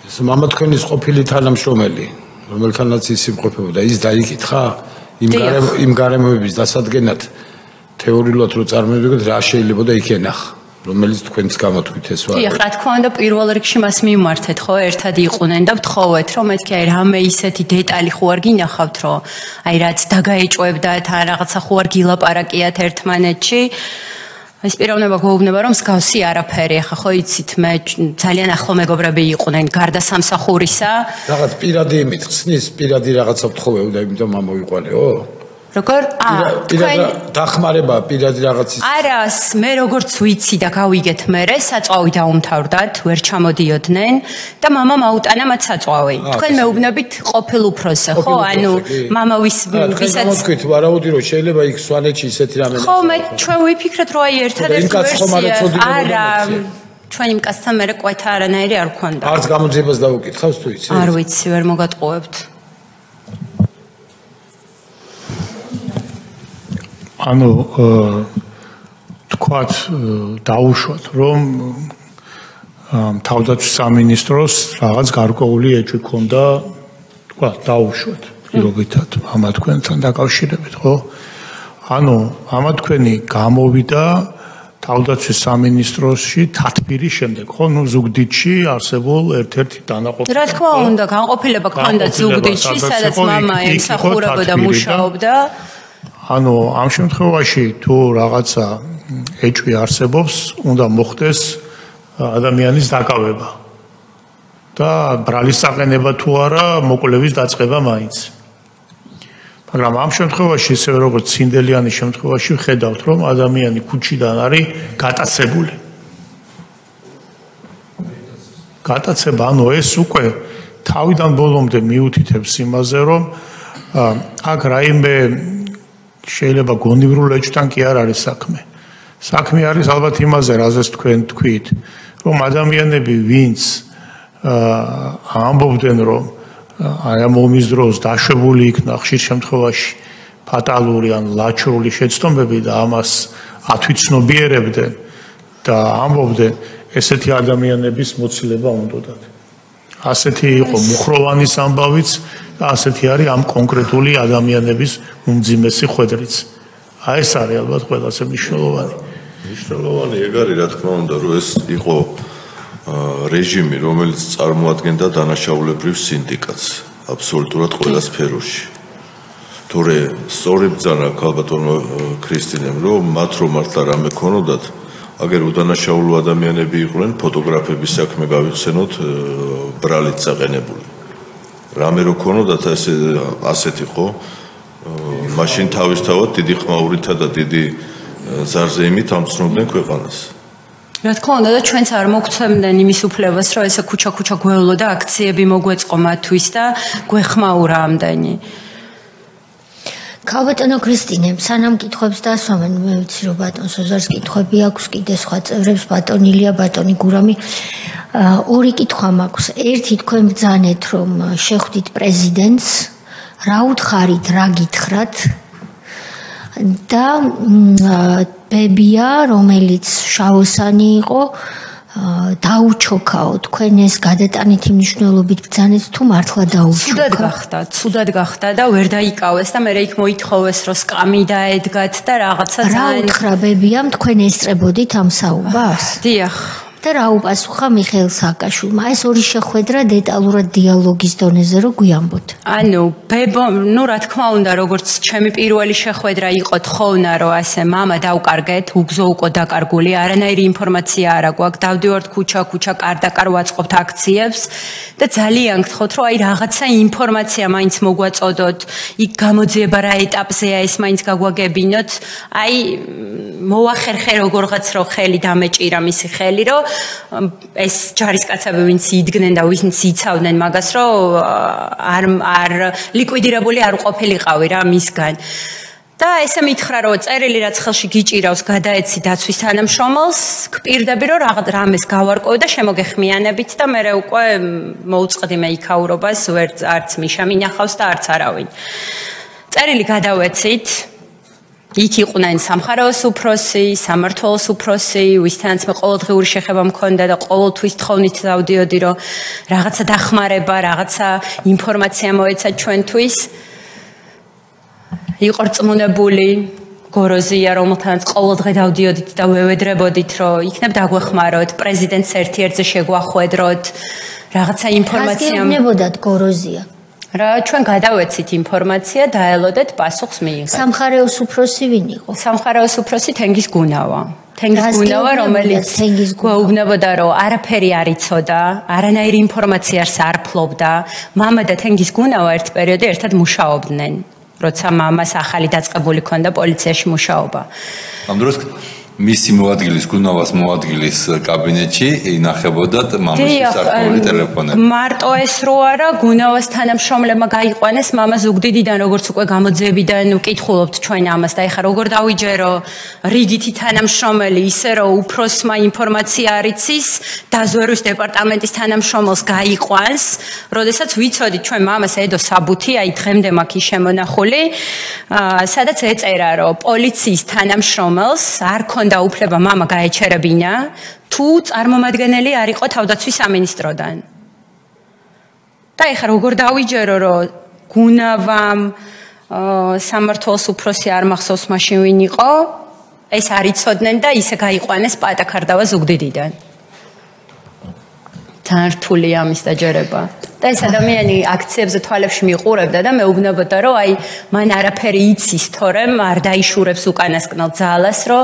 ეს მამა თქვენის ყოფილი თანამშრომელი, რომელთანაც ის იმყოფებოდა, ის დაიკითხა იმ გარემოების დასადგენად თეორიულად რო წარმოვიდგეთ, რა შეიძლება და იქ ენახა, რომელიც თქვენც გამოთქვით ეს ვარ. დიახ, რა თქმა უნდა, პირველ რიგში მას მიმართეთ, ხო, ერთად იყვნენ და ვთხოვეთ, რომ მეთქი აი რამე ისეთი დეტალი ხო არ გინახავთ, რომ აი რაც დაგაეჭვებდათ, ან რაღაცა ხო არ გილაპარაკიათ ერთმანეთში. ეს პიროვნება გვეუბნება, რომ მსგავსი არაფერი, ახლა ხო იცით, მე ძალიან ახლო მეგობრები იყვნენ, გარდა სამსახურისა. რაღაც პირადი იმით ხსნის, პირადი რაღაცა ვთხოვეოდა, იმიტომ მომიყვანეო. როგორ? თქვენ დახმარება პირადი რაღაცის. არა, მე როგორც ვიცი და გავიგეთ მერე, საწვავი დაუმთავრდათ, ვერ ჩამოდიოდნენ და მამა მაუტანა მათ საწვავი. თქვენ მეუბნებით ყოფილ უფროსზე, ხო? ანუ მამა ვისაც თქვით, ვარაუდი რომ შეიძლება იქ სვანეთში ისეთი რამე. ხო, მე ჩვენ ვიფიქრეთ, რომ აი ერთადერთი ვერსია. არა, ჩვენ იმ კაცთან მერე ყვეთა არანაირი არ გქონდა. არც გამოძიებას დავუკითხავს თუ იცი? არ ვიცი, ვერ მოგატყუებთ. ანუ თქვათ დაუშვათ რომ თავდაცვის სამინისტროს რაღაც გარკვეული ეჭვი ქონდა თქვათ დაუშვათ პირობითად ამა თქვენთან დაკავშირებით ხო ანუ ამა თქვენი გამოვიდა თავდაცვის სამინისტროში თათბირის შემდეგ ხო ნუ ზუგდიდში არსებულ ერთ-ერთი დანაყოფი რა თქმა უნდა განყოფილება ქონდა ზუგდიდში სადაც მამა ემსახურებოდა მუშაობდა ანუ ამ შემთხვევაში თუ რაღაცა ეჭვი არსებობს, უნდა მოხდეს ადამიანის დაკავება. და ბრალის საყენება თუ არა, მოკვლევის დაწყება მაინც. მაგრამ ამ შემთხვევაში, ისევე როგორც ცინდელიანის შემთხვევაში, ხედავთ, რომ ადამიანი ქუჩიდან არის გატაცებული. გატაცება, ანუ ეს უკვე თავიდან ბოლომდე მიუთითებს იმაზე, რომ აქ რაიმე შეიძლება გონივრულ ეჭვთან კი არ არის საქმე. საქმე არის ალბათ იმაზე, რაზეც თქვენ თქვით, რომ ადამიანები, ვინც ამბობდნენ, რომ აი ამ ომის დროს დაშვებული იქნა ხშირ შემთხვევაში ფატალური ან ლაჩრული შეცდომები და ამას ათვიცნობიერებდნენ და ამბობდნენ ესეთი ადამიანების მოცილება უნდათ. ასეთი იყო მუხროვანის ამბავიც და ასეთი არის ამ კონკრეტული ადამიანების უმძიმესი ხვედრიც. აი ეს არის ალბათ ყველაზე მნიშვნელოვანი. მნიშვნელოვანი ეგ არის რა თქმა უნდა რომ ეს იყო რეჟიმი რომელიც წარმოადგენდა დანაშაულებრივ სინდიკატს აბსოლუტურად ყველა სფეროში. თორე სწორი ბრძანა ქალბატონო ქრისტინემ რომ მათ რომ მართლა რამე ქონოდათ აგერ უდანაშაულო ადამიანები იყვნენ ფოტოგრაფების საქმე გავიხსენოთ ბრალით საყენებული. რამე რო ქონოდათ ასეთი ხო მაშინ თავისთავად დიდი ხმაურითა და დიდი ზარზეიმით ამცნობდნენ ქვეყანას. რა თქმა უნდა და ჩვენც არ მოგცემდნენ იმის უფლებას რომ ესე ქუჩა-ქუჩა გვევლო და აქციები მოგვეწყო მათთვის და გვეხმაურა ამდენი. ქალბატონო ქრისტინე, სანამ კითხვებს დასვამენ, მე ვიცი რომ ბატონ სოზარს კითხვები აქვს, კიდე სხვა წევრებს, ბატონი ილია, ბატონი გურამი. ორი კითხვა მაქვს. ერთი თქვენ ბრძანეთ რომ შეხვდით პრეზიდენტს, რა უთხარით, რა გითხრათ? და ბებია, რომელიც შავოსანი იყო, დაუჩოქაო თქვენ ეს გადატანითი მნიშვნელობით ბრძანეთ თუ მართლა დაუჩოქა? ცუდად გახდა და ვერ დაიკავეს და მე იქ მოითხოვეს რომ სკამი დაედგათ და რაღაცა ძალიან რა უთხრა ბებიამ თქვენ ესწრებოდით ამ საუბარს? დიახ. და რა უპასუხა მიხეილ სააკაშვილმა? ეს ორი შეხვედრა დეტალურად დიალოგის დონეზე რო გვიამბოთ. ანუ ნუ რა თქმა უნდა როგორც ჩემი პირველი შეხვედრა იყო თხოვნა რომ ასე მამა დავკარგეთ უგზო უკვე დაკარგული არანაირი ინფორმაცია არ აქვს დავდივართ ქუჩა კარდაკარ ვაწყობთ აქციებს და ძალიან გთხოვთ რომ აი რაღაცა ინფორმაცია მაინც მოგვაწოდოთ იქ გამოძიება რა ეტაპზეა ეს მაინც გაგვაგებინოთ აი მოახერხე როგორღაც რო ხელი დამეჭირა მისი ხელი რომ ეს ჯარისკაცები ვინც იდგნენ და ვინც იცავდნენ მაგას რომ არ ლიკვიდირებული არ ყოფილიყავი რა მისგან და ესე მითხრა რომ წერილი რაც ხელში გიჭირავს გადაეცი დაცვის თანამშრომელს გპირდები რომ რამეს გავარკვევ და შემოგეხმიანებით და მე უკვე მოუწყდი მე იქაურობას არც მიშა მინახავს და არც არავინ წერილი გადავეცით იქ იყვნენ სამხარეოს უფროსი, სამმართველოს უფროსი, ვისთანაც მე ყოველდღიური შეხება მქონდა და ყოველთვის თხოვნით დავდიოდი, რომ რაღაცა დახმარება, რაღაცა ინფორმაცია მოეცა ჩვენთვის. იყო რწმუნებული გოროზია, რომელთანაც ყოველდღე დავდიოდით და ვევედრებოდით, რომ იქნებ დაგვეხმაროთ, პრეზიდენტს ერთ-ერთზე შეგვახვედროთ, რაღაცა ინფორმაცია. რას გეუბნებოდათ გოროზია? რა ჩვენ გადავეცით ინფორმაცია და ელოდეთ პასუხს მიიღეთ. სამხარეოს უფროსი ვინ იყო? სამხარეოს უფროსი თენგის გუნავა. თენგის გუნავა რომელიც გვეუბნებოდა რომ არაფერი არ იცოდა, არანაირი ინფორმაციას არ ფლობდა. მამა და თენგის გუნავა ერთ პერიოდში ერთად მუშაობდნენ, როცა მამას ახალი დაწყებული ქონდა პოლიციაში მუშაობა. ამ დროს მისი მოადგილის გუნავას მოადგილის კაბინეტში ინახებოდათ მამის სარქოლი ტელეფონები. მარტო ეს რო არა, გუნავას თანამშრომლებმა გაიყვანეს მამა ზუგდიდიდან, როგორც უკვე გამოძიებიდან ვკითხულობთ ჩვენ ამას და ეხლა როგორ დავიჯერო რიგითი თანამშრომელი, ისე რომ უფროსმა ინფორმაცია არ იცის, დაზვერვის დეპარტამენტის თანამშრომელს გაიყვანს, როდესაც ვიცოდით ჩვენ მამას ედო საბუთი, აი დღემდე მაქვს შემონახული, სადაც ეწერა რომ პოლიციის თანამშრომელს არ და უფლება მამა გაეჩერებინა თუ წარმომადგენელი არ იყო თავდაცვის სამინისტროდან. და ეხლა როგორ დავიჯერო რომ გუნავამ სამმართველოს უფროსი არ მახსოვს მაშინ ვინ იყო ეს არ იცოდნენ და ისე გაიყვანეს პატაკარდავა ზუგდიდიდან. თან რთულია ამის დაჯერება. და ეს ადამიანი აქციებზე თვალებში მიყურებდა და მეუბნებოდა რომ აი მან არაფერი იცის თორემ არ დაიშურებს უკანასკნელ ძალას რომ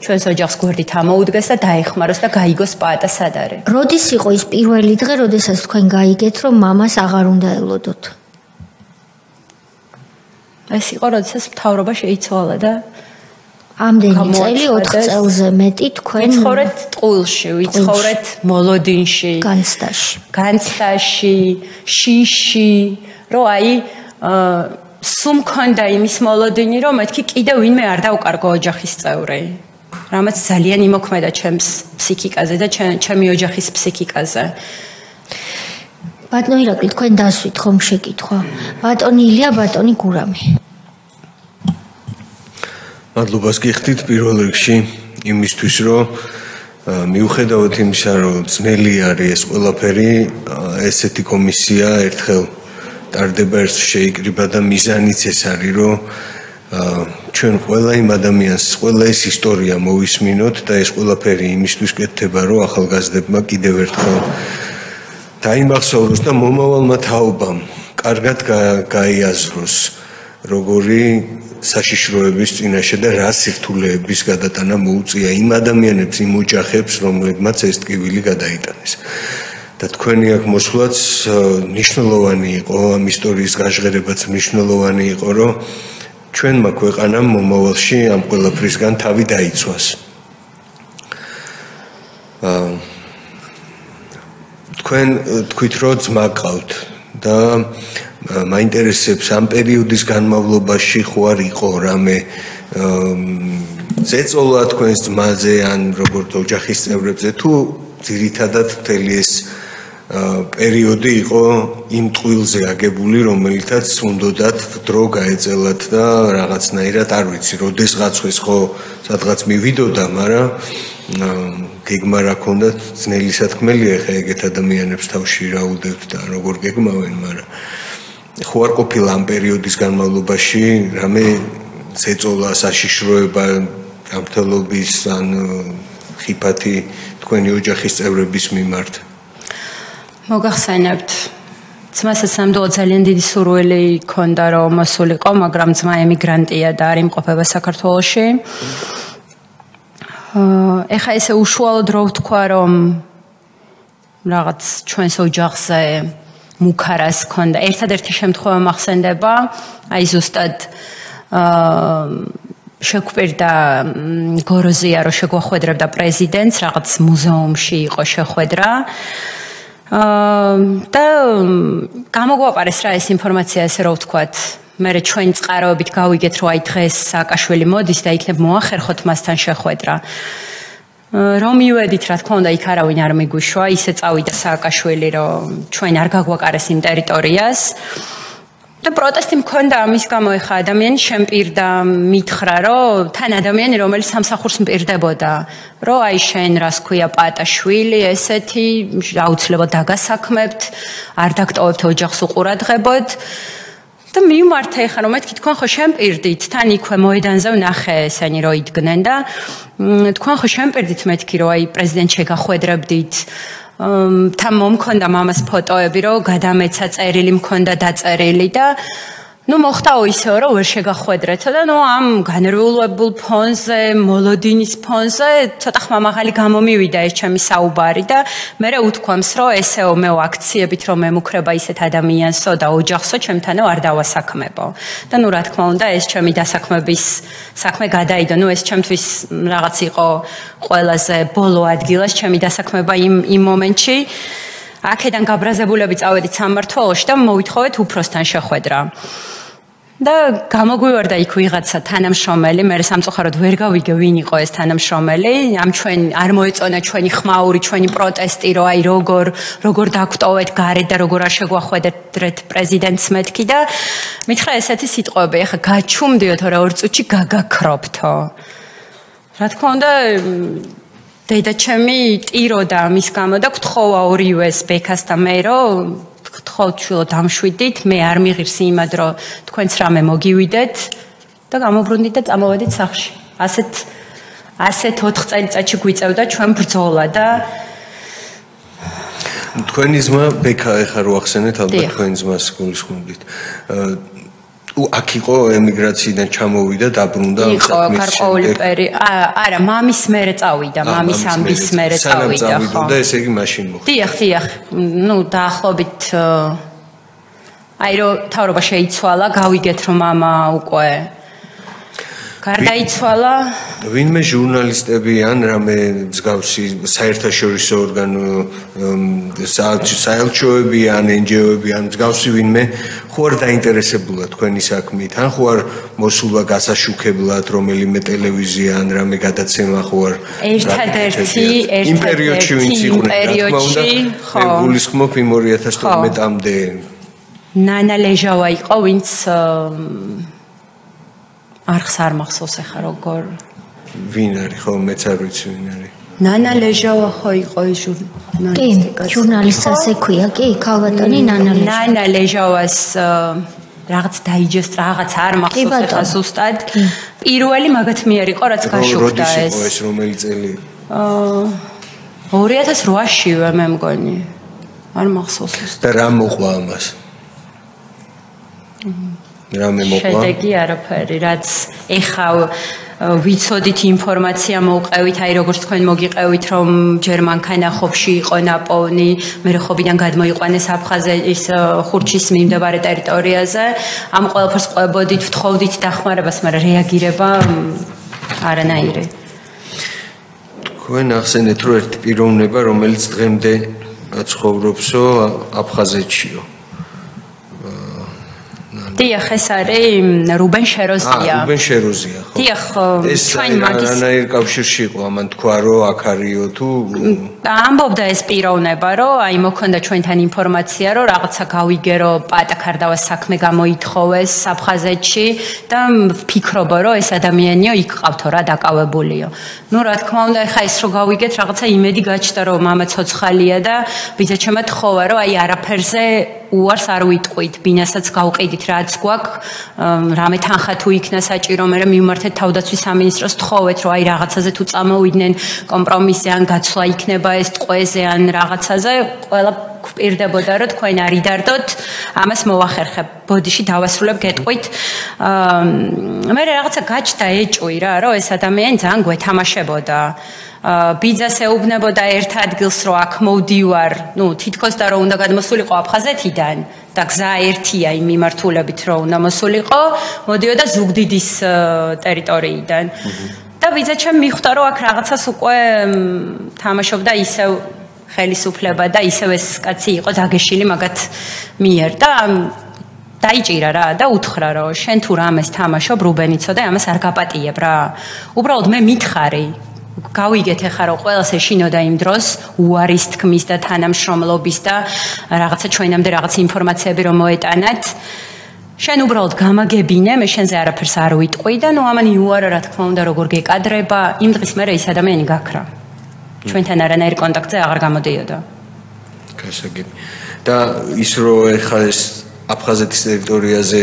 ჩვენს ოჯახს გვერდით ამოუდგეს და დაეხმაროს და გაიგოს პატა სად არის. როდის იყო ის პირველი დღე, როდესაც თქვენ გაიგეთ რომ მამას აღარ უნდა ელოდოთ? ეს იყო როდესაც მთავრობა შეიცვალა და ამდენი წელი 4 წელზე მეტი თქვენ ვიცხოვრეთ ტყუილში, ვიცხოვრეთ მოლოდინში, განცდაში, შიში, რომ აი სულ მქონდა იმის მოლოდინი, რომ მეთქი კიდევ ვინმე არ დავკარგო ოჯახის წევრი. რამაც ძალიან იმოქმედა ჩემს ფსიქიკაზე და ჩემი ოჯახის ფსიქიკაზე. ბატონო ირაკლი, თქვენ დასვით ხომ შეკითხვა? ბატონი ილია, ბატონი გურამი. მადლობას გიხდით პირველ რიგში იმისთვის, რომ მიუხედავად იმისა, რომ ძნელი არის ეს ყველაფერი, ესეთი კომისია ერთხელ ტარდება, ერთ შეიკრიბა და მიზანიც ეს არის, რომ ჩვენ ყველა იმ ადამიანს, ყველა ეს ისტორია მოვისმინოთ და ეს ყველაფერი იმისთვის კეთდება, რომ ახალგაზრდებმა კიდევ ერთხელ დაიმახსოვროს და მომავალმა თაობამ კარგად გაიაზროს, როგორი საშიშროების წინაშე და რა სირთულეების გადატანა მოუწია იმ ადამიანებს, იმ ოჯახებს, რომლებმაც ეს ტკივილი გადაიტანეს. და თქვენი აქ მოსვლაც მნიშვნელოვანი იყო, ამ ისტორიის გაჟღერებაც მნიშვნელოვანი იყო, რომ ჩვენმა ქვეყანამ მომავალში ამ ყველაფრისგან თავი დაიცვას. თქვენ თქვით, რომ ძმა გყავთ და მაინტერესებს ამ პერიოდის განმავლობაში ხო არ იყო რამე ზეწოლა თქვენს ძმაზე ან როგორც ოჯახის წევრებზე თუ ძირითადად მთელი ეს პერიოდი იყო იმ ტყილზე აგებული, რომელთაც უნდათ დრო გაეწელათ და რაღაცნაირად არ ვიცი, როდესღაც ხო სადღაც მივიდოდა, მაგრამ გეგმა რა ქონდათ, ძნელი სათქმელია ხა ეგეთ ადამიანებს თავში რაუდევთ და როგორ გეგმავენ, მაგრამ ხო არ ყოფილა ამ პერიოდის განმავლობაში რამე ზეწოლა, საშიშროება, გამთელობის ან ხიფათი თქვენი ოჯახის წევრების მიმართ. მოგახსენებთ, ძმასაც ნამდვილად ძალიან დიდი სურვილი ჰქონდა, რომ მოსულიყო, მაგრამ ძმა ემიგრანტია და არ იმყოფება საქართველოში. ეხა ესე უშუალოდ რო ვთქვა, რომ რაღაც ჩვენს ოჯახზე მუქარას ჰქონდა. ერთადერთი შემთხვევა მახსენდება, აი ზუსტად შეგვპირდა გოროზია, რომ შეგვახვედრებდა პრეზიდენტს, რაღაც მუზეუმში იყო შეხვედრა. და გამოგვაყარეს რა ეს ინფორმაცია, ესე რომ ვთქვათ, მე ჩვენი წყაროებით გავიგეთ, რომ აი დღეს სააკაშვილი მოდის და იქნებ მოახერხოთ მასთან შეხვედრა. რომ მივედით, რა თქმა უნდა, იქ არავინ არ მიგვიშვა, ისე წავიდა სააკაშვილი, რომ ჩვენ არ გაგვაყარეს იმ ტერიტორიას. და პროტესტი მქონდა ამის გამო, ეხა ადამიანი შემპირდა, მითხრა, რომ თან ადამიანი, რომელიც სამსახურს მპირდებოდა, რომ აი შენ რას ქვია პატაშვილი, ესეთი, აუცილებლად დაგასაქმებთ, არ დაგტოვებთ ოჯახს უყურადღებოდ. და მიმართა ეხა რომ მეთქი თქვენ ხო შემპირდით, თან იქვე მოედანზე ვნახე ესენი რომ იდგნენ და თქვენ ხო შემპირდით მეთქი რომ აი პრეზიდენტს შეგახვედრებდით. თან მომქონდა მამას ფოტოები, რომ გადამეცა წერილი მქონდა დაწერილი და ნუ მოხდაო ისეო, რომ ვერ შეგახვედრეთო და ნუ ამ განრეულებულ ფონზე, მოლოდინის ფონზე ცოტა ხმამაღალი გამომივიდა ეს ჩემი საუბარი და მე უთქვამს, რომ ესეო მე აქციებით რომ მემუქრება ისეთ ადამიანსო და ოჯახსო, ჩემთანო არ დავასაქმებო. და ნუ რა თქმა უნდა, ეს ჩემი დასაქმების საქმე გადაიდო. ნუ ეს ჩემთვის რაღაც იყო ყველაზე ბოლო ადგილას ჩემი დასაქმება იმ მომენტში. აქედან გაბრაზებულები წავედით სამმართველოში და მოვითხოვეთ უფროსთან შეხვედრა. და გამოგვივარდა იქ ვიღაცა თანამშრომელი, მე სამწუხაროდ ვერ გავიგე ვინ იყო ეს თანამშრომელი, ამ ჩვენ არ მოეწონა ჩვენი ხმაური, ჩვენი პროტესტი, რომ აი როგორ დაგვტოვეთ გარეთ და როგორ არ შეგვახვედრეთ პრეზიდენტს მეთქი და მითხრა ესეთი სიტყვები, ეხა გაჩუმდიო თორე 2 წუთში გაგაქრობთო. რა თქმა უნდა დედა ჩემი ტიროდა ამის გამო და გთხოვა ორივეს ბექას და მე რომ გთხოვთ შვილო დამშვიდით, მე არ მიღირს იმად რომ თქვენც რამე მოგივიდეთ და გამობრუნდით და წამოვედით სახლში. ასეთ 4 წელიწადში გვიწევდა ჩვენ ბრძოლა და თქვენი ძმა ბექა ეხა რო ახსენეთ, ალბათ თქვენი ძმას გულისხმობთ. აქ იყო ემიგრაციიდან ჩამოვიდა, დაბრუნდა გარკვეული არა, მამის მერე წავიდა, მამის ამბის მერე წავიდა, ხო. და ესე იგი მაშინ მოხდა. დიახ, ნუ დაახლოებით აი რომ თავრობა შეიცვალა, გავიგეთ რომ მამა უკვე გარდაიცვალა. ვინმე ჟურნალისტები ან რამე მსგავსი საერთაშორისო საელჩოები ან NGO-ები ან მსგავსი ვინმე ხო არ დაინტერესებულა თქვენი საქმით, ან ხო არ მოსულა გასაშუქებლად რომელიმე ტელევიზია ან რამე გადაცემა ხო არ ერთადერთი იმ პერიოდში ვინც იყვნენ, რა თქმა უნდა, მე გულისხმობ იმ 2012-მდე ნანა ლეჟავა იყო, ვინც არხს არ მახსოვს ახლა როგორ ვინ არის ხო მეც არ ვიცი ვინ არის ნანა ლეჟავა ხო იყო ეს ჟურნალისტიკა ჟურნალისტს ექვია კი ქალბატონი ნანა ლეჟავას რაღაც დაიჯესტ რაღაც არ მახსოვს ახლა ზუსტად პირველი მაგათ მე არ იყო რაც გაშუქდა ეს როდის იყო ეს რომელი წელი 2008-ში მე მგონი არ მახსოვს და რა მოყვა ამას რამე მოყვა შედეგი არაფერი რაც ეხა ვიცოდით ინფორმაცია მოვყევით აი როგორც თქვენ მოგიყევით რომ ჯერ მანქანახობში იყო ნაპოვნი მე ხობიდან გადმოიყვანეს აფხაზეთის ხურჩის მიმდებარე ტერიტორიაზე ამ ყველაფერს ყვებოდით ვთხოვდით დახმარებას მაგრამ რეაგირება არანაირი თქვენ ახსენეთ რომ ერთი პიროვნება რომელიც დღემდე ცხოვრობსო აფხაზეთშიო დიახ ეს არის რუბენ შეროზია რუბენ შეროზია ხო დიახ ჩვენ მაგის რანაირ კავშირში იყო ამან თქვა რომ აქ არისო თუ ამბობდა ეს პიროვნება რომ აი მოქონდა ჩვენთან ინფორმაცია რომ რაღაცა გავიგე რომ პატაკარდავას საქმე გამოითხოვეს აფხაზეთში და ვფიქრობ რომ ეს ადამიანიო იქ ყავთო რა დაკავებულიო ნუ რა თქმა უნდა ეხა ეს რო გავიგეთ რაღაცა იმედი გაჩნდა რომ მამა ცოცხალია და ბიძაჩემად ხოვა რომ აი არაფერზე უარს არ ვიტყვით ბინასაც გავყიდით რაც გვაქვს რამე თანხა თუ იქნა საჭირო მე მივმართეთ თავდაცვის სამინისტროს თხოვეთ რომ აი რაღაცაზე თუ წამოვიდნენ კომპრომისზე ან გაცვლა იქნება ეს ტყვეზე ან რაღაცაზე ყველა გვპირდებოდა რომ თქვენ არიდარდოთ ამას მოვახერხებ ბოდიში დავასრულებ გეტყვით მე რაღაცა გაჩნდა ეჭვი რა რომ ეს ადამიანი ძალიან გვეთამაშებოდა ბიძას ეუბნებოდა ერთ ადგილს რომ აქ მოვდივარ ნუ თითქოს და რომ უნდა გადმოსულიყო აფხაზეთიდან და გზა ერთია იმ მიმართულებით რომ უნდა მოსულიყო მოდიოდა ზუგდიდის ტერიტორიიდან და ბიძაჩემ მიხვდა რომ აქ რაღაცას უკვე თამაშობდა ისევ ხელისუფლება და ისევ ეს კაცი იყო დაგეშილი მაგათ მიერ და დაიჭირა რა და უთხრა რომ შენ თუ რამეს თამაშობ რუბენიცო და ამას არ გაპატიებ რა უბრალოდ მე მითხარი გავიგეთ ახლა რომ ყველას ეშინოდა იმ დროს უარის თქმის და თანამშრომლობის და რაღაცა ჩვენამდე რაღაც ინფორმაციები რომ მოეტანათ შენ უბრალოდ გამაგებინე მე შენზე არაფერს არ ვიტყვი და ნუ ამან იუარა რა თქმა უნდა როგორ გეკადრება იმ დღის მერე ის ადამიანი გაქრა ჩვენთან არანაირ კონტაქტზე აღარ გამოდიოდა გასაგები და ის რომ ახლა ეს აფხაზეთის ტერიტორიაზე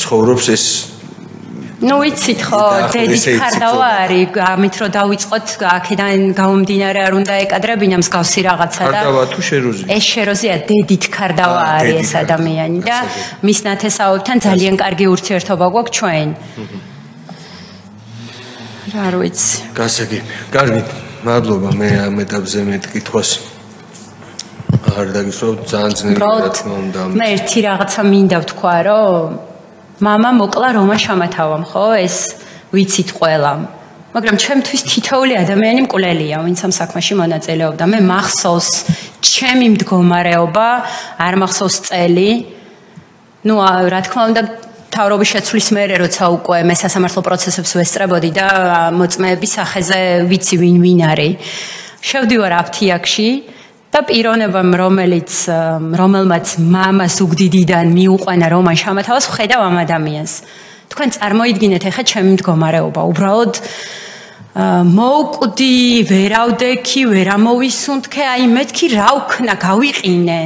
ცხოვრობს ეს ნუ იცით ხო დედით ხარდავა არის ამით რომ დავიწყოთ აქედან გამომდინარე არ უნდა ეკადრებინა მსგავსი რაღაცა და ხარდავა თუ შეროზია ეს შეროზია დედით ხარდავა არის ეს ადამიანი და მის ნათესაობთან ძალიან კარგი ურთიერთობა გვაქვს ჩვენ რა ვიცი გასაგები კარგი მადლობა მე ამ ეტაპზე მე კითხვას აღარ დაგისვავ ძალიან ძნელი რა თქმა უნდა მე ერთი რაღაცა მინდა ვთქვა რომ მამა მოკლა რომა შამათავამ ხო ეს ვიცით ყველა მაგრამ ჩემთვის თითოეული ადამიანი მკვლელია ვინც ამ საქმეში მონაწილეობდა მე მახსოვს ჩემი მდგომარეობა არ მახსოვს წელი ნუ რა თქმა უნდა თავრობის შეცვლის მერე როცა უკვე მე სასამართლო პროცესებს ვესწრებოდი და მოწმეების სახეზე ვიცი ვინ არის შევდივარ აფთიაქში და პიროვნებამ რომელმაც მამა ზუგდიდიდან მიუყვანა რომან შამათავას ვხედავ ამ ადამიანს თქვენ წარმოიდგინეთ ახლა ჩემი მდგომარეობა უბრალოდ მოვკვდი ვერავდექი ვერამოვისუნთქე აი მეთქი რა ვქნა გავიყინე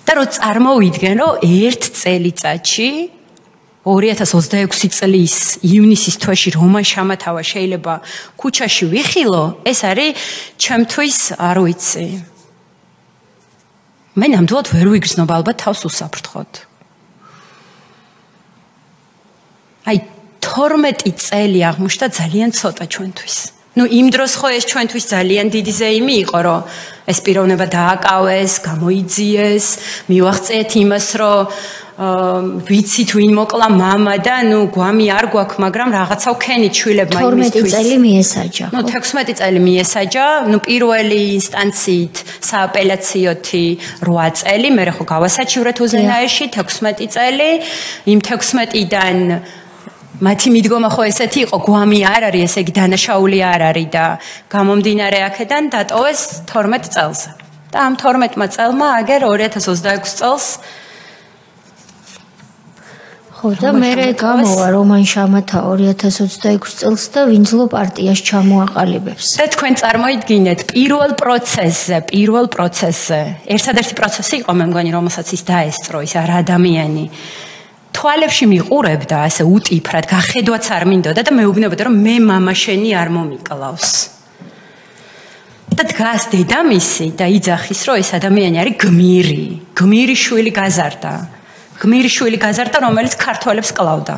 და რო წარმოვიდგენ რომ ერთ წელიწადში 2026 წლის ივნისის თვეში რომან შამათავა შეიძლება ქუჩაში ვიხილო ეს არის ჩემთვის არ ვიცი მე ნამდვილად ვერ ვიგრძნობ ალბათ თავს უსაფრთხოდ აი 12 წელი აღმოჩნდა ძალიან ცოტა ჩვენთვის ნუ იმ დროს ხო ეს ჩვენთვის ძალიან დიდი ზეიმი იყო რომ ეს პიროვნება დააკავეს გამოიძიეს მივახცეთ იმას რომ ვიცით ვინ მოკლა მამა და ნუ გვამი არ გვაქვს მაგრამ რაღაცა ვქენით შვილებმა იმისთვის 12 წელი მიესაჯა ნუ 16 წელი მიესაჯა ნუ პირველი ინსტანციით სააპელაციოთი 8 წელი მე ხო გავასაჩივრეთ უზენაეში 16 წელი იმ 16-დან მათი მიდგომა ხო ესეთი იყო გვამი არ არის ესე იგი დანაშაული არ არის და გამომდინარე აქედან დატოვეს 12 წელს და ამ 12 წელმა აგერ 2026 წელს ხო და მე გამოვა რომან შამათა 2026 წელს და ვინძლო პარტიას ჩამოაყალიბებს. და თქვენ წარმოიდგინეთ პირველ პროცესზე ერთადერთი პროცესი იყო მე მგონი რომელსაც ის დაესწრო ის არ ადამიანი თვალებში მიყურებდა ასე უტიფრად გახედვაც არ მინდოდა და მეუბნებოდა რომ მე მამა შენი არ მომიკლავს. და დგას დედამისი და იძახის რომ ეს ადამიანი არის გმირი შვილი გაზარდა. გმირი შვილი გაზარდა რომელიც ქართველებს კლავდა.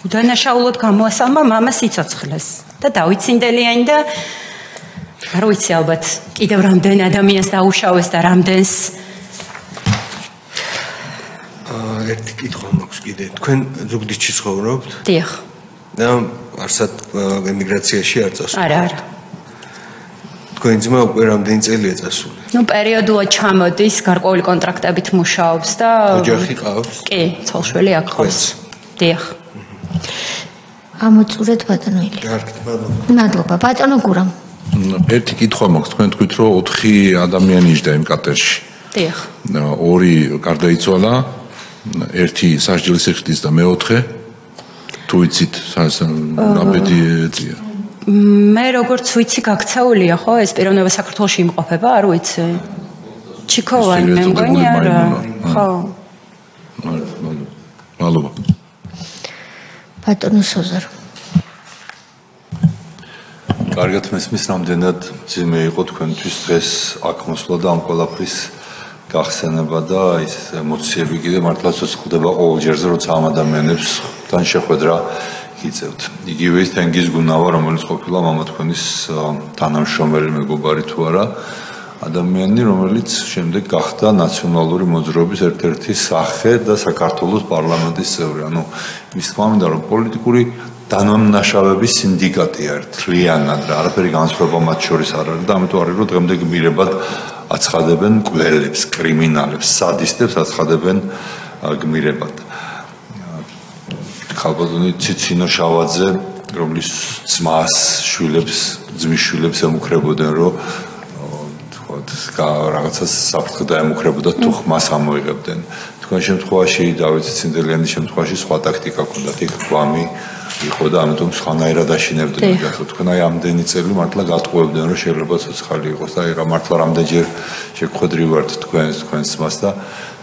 უდანაშაულოდ გამოასალმა მამა სიცოცხლეს და დავით სინდელიანი და არ ვიცი ალბათ კიდევ რამდენ ადამიანს დაუშავეს და რამდენს ერთი კითხვა მაქვს კიდე თქვენ ზუგდიდში ცხოვრობთ? დიახ. და არსად ემიგრაციაში არ წასულთ? არა. თქვენი ძმა უკვე რამდენი წელია წასული? პერიოდულად ჩამოდის, გარკვეული კონტრაქტებით მუშაობს და ოჯახი ყავს? კი, ცოლ-შვილი აქ ყავს. დიახ. ამოწურეთ ბატონო ილია. კარგით, მადლობა. ბატონო გურამ. ერთი კითხვა მაქვს, თქვენ თქვით რომ 4 ადამიანი იჯდა იმ კატერში. დიახ. 2 გარდაიცვალა, 1 სასჯელის სიხდის და მე-4 თუ იცით ნაბედი ეწია. მე როგორც ვიცი გაქცეულია ხო ეს პიროვნება საქართველოში იმყოფება არ ვიცი ჩიქოვანი მე მგონი არა ხო მადლობა ბატონო სოზარ კარგად მესმის რამდენად ძიმე იყო თქვენთვის დღეს აქ მოსვლა და ამ ყველაფრის გახსენება და ის ემოციები კიდე მართლაც ხდება ყოველ ჯერზე როცა ამ ადამიანებს თან შეხვედრა იწევთ. იგივე ის თენგიზ გუნავა, რომელიც ყოფილა მამა თქვენის თანამშრომელი მეგობარი თუ არა, ადამიანი, რომელიც შემდეგ გახდა ნაციონალური მოძრაობის ერთ-ერთი სახე და საქართველოს პარლამენტის წევრი. ანუ ის თქმა უნდა, რომ პოლიტიკური დანამნაშავების სინდიკატია ერთლიანად და არაფერი განსხვავება მათ შორის არ არის და ამიტომ არის რომ დღემდე გმირებად აცხადებენ მკვლელებს, კრიმინალებს, სადისტებს აცხადებენ გმირებად. ხალბატონი ციცინო შავაძე, რომლის ძმის შვილებს ემუქრებოდნენ, რომ რაღაცას საფრთხე დაემუქრებოდა თუ ხმას ამოიღებდნენ. თქვენ შემთხვევაში დავით სინდელიანის შემთხვევაში სხვა ტაქტიკა ჰქონდათ, იქ გვამი იყო და ამიტომ სხვანაირად აშინებდნენ გახსოვთ. თქვენ აი ამდენი წელი მართლა გატყუებდნენ, რომ შეიძლება ცოცხალი იყოს და აი რა მართლა რამდენჯერ შეგხვედრი ვართ თქვენს ძმას და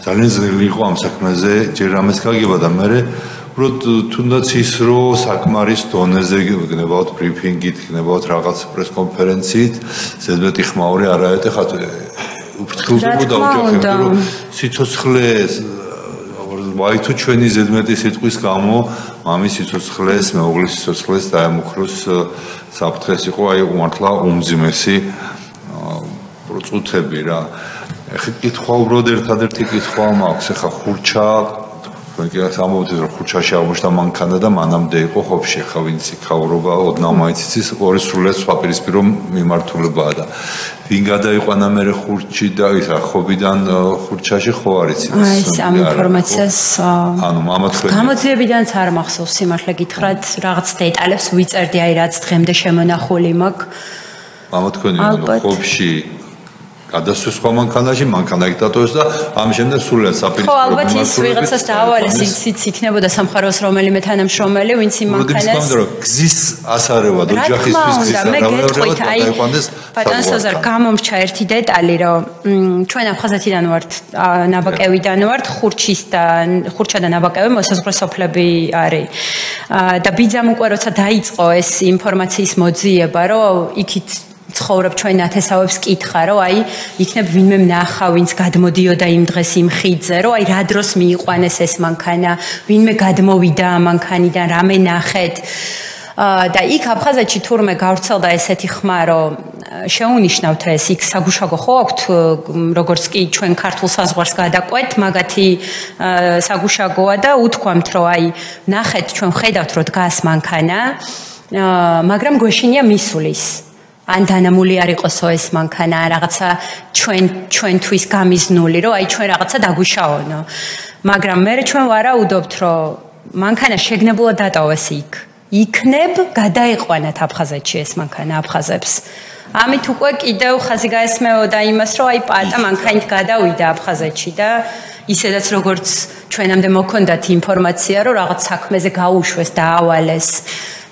ძალიან ძნელი იყო ამ საქმეზე ჯერ ამას გაგება და მე უბრალოდ თუნდაც ის რომ საკმარის დონეზე გნებავთ ბრიფინგით, გნებავთ რაღაც პრესკონფერენციით, ზედმეტი ხმაური არაერთი ხათ უფრთხილდებოდა ოჯახები, რომ სიცოცხლეს ვაი თუ ჩვენი ზედმეტი სიტყვის გამო მამის სიცოცხლეს, მეუღლის სიცოცხლეს დაემუქროს საფრთხეს იყო აი მართლა უმძიმესი პროცუტები რა. ეხლა კითხვა უბრალოდ ერთადერთი კითხვა მაქვს, ეხლა ხურჩა თქვენ კი ამოვიდნენ რომ ხურჩაში აღმოჩნდა მანქანა და მანამდე იყო ხოფში ხა ვინც იქაურობა ოდნავ მაინც იცის ორი სრულიად სხვა პირისპირო მიმართულებაა და ვინ გადაიყვანა მე ხურჩი და ის ახობიდან ხურჩაში ხო არის აი ეს ამ ინფორმაციას ანუ მამა თქვენ გამოძიებიდანაც არ მახსოვს სიმართლე გითხრათ რაღაც დეტალებს ვიწერდი აი რაც დღემდე შემონახული მაქვს მამა თქვენი ხოფში გადასვეს სხვა მანქანაში, მანქანა დიტატოეს და ამის შემდეგ სრულიად საპირისპირო. ხო, ალბათ ის ვიღაცას დაავალეს, ისიც იქნებოდა სამხაროს რომელიმე თანამშრომელი, ვინც იმ მანქანას. რომ გზის ასარევად, ოჯახისთვის გზის ასარევად დაიყვანდეს. ბატონ სოზარ, გამომრჩა ერთი დეტალი, რომ ჩვენ აფხაზეთიდან ვართ, ნაბაკევიდან ვართ, ხურჩა და ნაბაკევი მოსაზღვრე სოფლები არის. და ბიძამ უკვე როცა დაიწყო ეს ინფორმაციის მოძიება, რომ იქით ცხოვრობ ჩვენ ათესავებს კითხა რომ აი იქნებ ვინმე ნახა ვინც გადმოდიოდა იმ დღეს იმ ხიდზე რომ აი რა დროს მიიყვანეს ეს მანქანა ვინმე გადმოვიდა ამ მანქანიდან რამე ნახეთ და იქ აფხაზეთში თურმე გავრცელდა ესეთი ხმა რომ შეუნიშნავთ ეს იქ საგუშაგო ხო აქვთ როგორც კი ჩვენ ქართულ საზღვარს გადაყვეთ მაგათი საგუშაგოა და უთქვამთ რომ აი ნახეთ ჩვენ ხედავთ რომ დგას მანქანა მაგრამ გვეშინია მისulis ან დანამული არ იყოსო ეს მანქანა რაღაცა ჩვენთვის გამიზნული რომ აი ჩვენ რაღაცა დაგვიშაონო მაგრამ მე ჩვენ ვარაუდობთ რომ მანქანა შეგნებულად დატოვეს იქ იქნებ გადაიყვანათ აფხაზეთში ეს მანქანა აფხაზებს. ამით უკვე კიდევ ხაზი გაესმეოდა იმას, რომ აი პატა მანქანით გადავიდა აფხაზეთში და ისედაც როგორც ჩვენამდე მოქონდათ ინფორმაცია, რომ რაღაც საქმეზე გაუშვეს, დაავალეს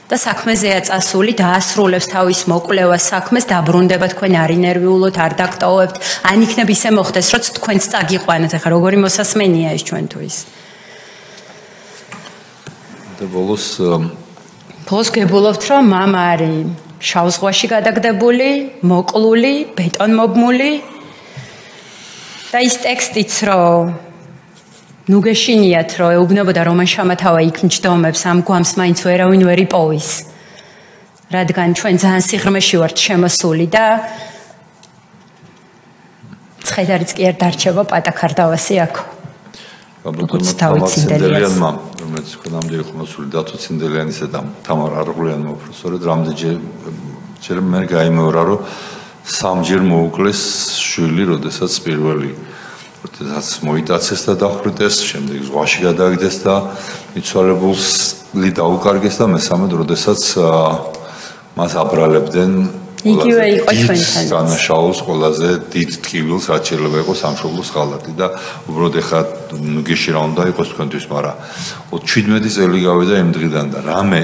და საქმეზეა წასული, დაასრულებს თავის მოკვლევას საქმეს, დაბრუნდება თქვენ არ ინერვიულოთ, არ დაგტოვებთ, ან იქნებ ისე მოხდეს, რომ თქვენც წაგიყვანოთ, ახლა როგორი მოსასმენია ეს ჩვენთვის. და ბოლოს გებულობთ, რომ მამა არის შავ ზღვაში გადაგდებული, მოკლული, ბეტონმობმული და ის ტექსტიც, რომ ნუ გეშინიათ, რომ ეუბნებოდა რომან შამათავა იქ მჯდომებს, ამ გვამს მაინც ვერავინ ვერ იპოვის. რადგან ჩვენ ძალიან სიღრმეში ვართ შემოსული და ცხედარიც კი არ დარჩება პატა ქარდავასი აქ. თამარ რომელიც ხნამდე იყო მოსული დათო ცინდელიანისა და თამარ არღულიანმა პროფესორად რამდენჯერ მე გაიმეორა რომ სამჯერ მოუკლეს შვილი, როდესაც პირველი როდესაც მოიტაცეს და დახვრიტეს, შემდეგ ზღვაში გადააგდეს და მიცვალებულს დაუკარგეს და მესამედ როდესაც მას აბრალებდნენ იგივე იყო ჩვენთან. დანაშაულს ყველაზე დიდ ტკივილს რაც შეიძლება იყოს სამშობლოს ღალატი და უბრალოდ ეხლა ნუგეში რა უნდა იყოს თქვენთვის, მაგრამ 17 წელი გავიდა იმ დღიდან და რამე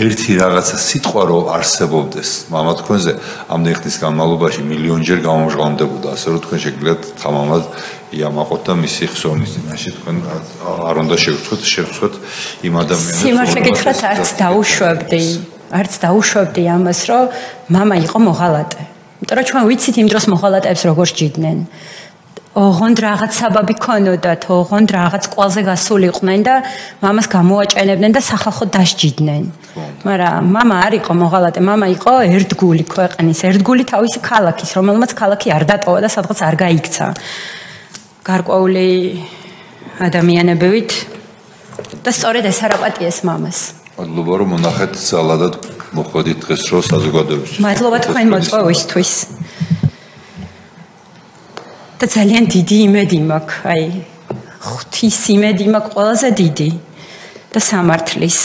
ერთი რაღაცა სიტყვა რო არსებობდეს მამა თქვენზე ამდენი ხნის განმავლობაში მილიონჯერ გამომჟღავნდებოდა, ასე რომ თქვენ შეგიძლიათ თამამად იამაყოთ და მისი ხსოვნის წინაშე თქვენ არ უნდა შევწყვეთ იმ ადამიანებს. სიმართლე გითხრათ, არც დაუშვებდი ამას, რომ მამა იყო მოღალატე. იმიტომ რომ ჩვენ ვიცით იმ დროს მოღალატეებს როგორ ჯიდნენ. ოღონდ რაღაც საბაბი ქონოდათ, ოღონდ რაღაც ყვალზე გასულიყვნენ და მამას გამოაჭენებდნენ და სახალხო დასჯიდნენ. მაგრამ მამა არ იყო მოღალატე, მამა იყო ერთგული ქვეყნის, ერთგული თავისი ქალაქის, რომელმაც ქალაქი არ დატოვა და სადღაც არ გაიქცა. გარკვეული ადამიანებივით და სწორედ ეს არ აპატიეს მამას. მადლობა რომ მონახეთ ძალადად მოხვედით დღეს რო საზოგადოებისთვის. მადლობა თქვენ მოწვევისთვის. და ძალიან დიდი იმედი მაქვს, აი ღვთის იმედი მაქვს ყველაზე დიდი და სამართლის.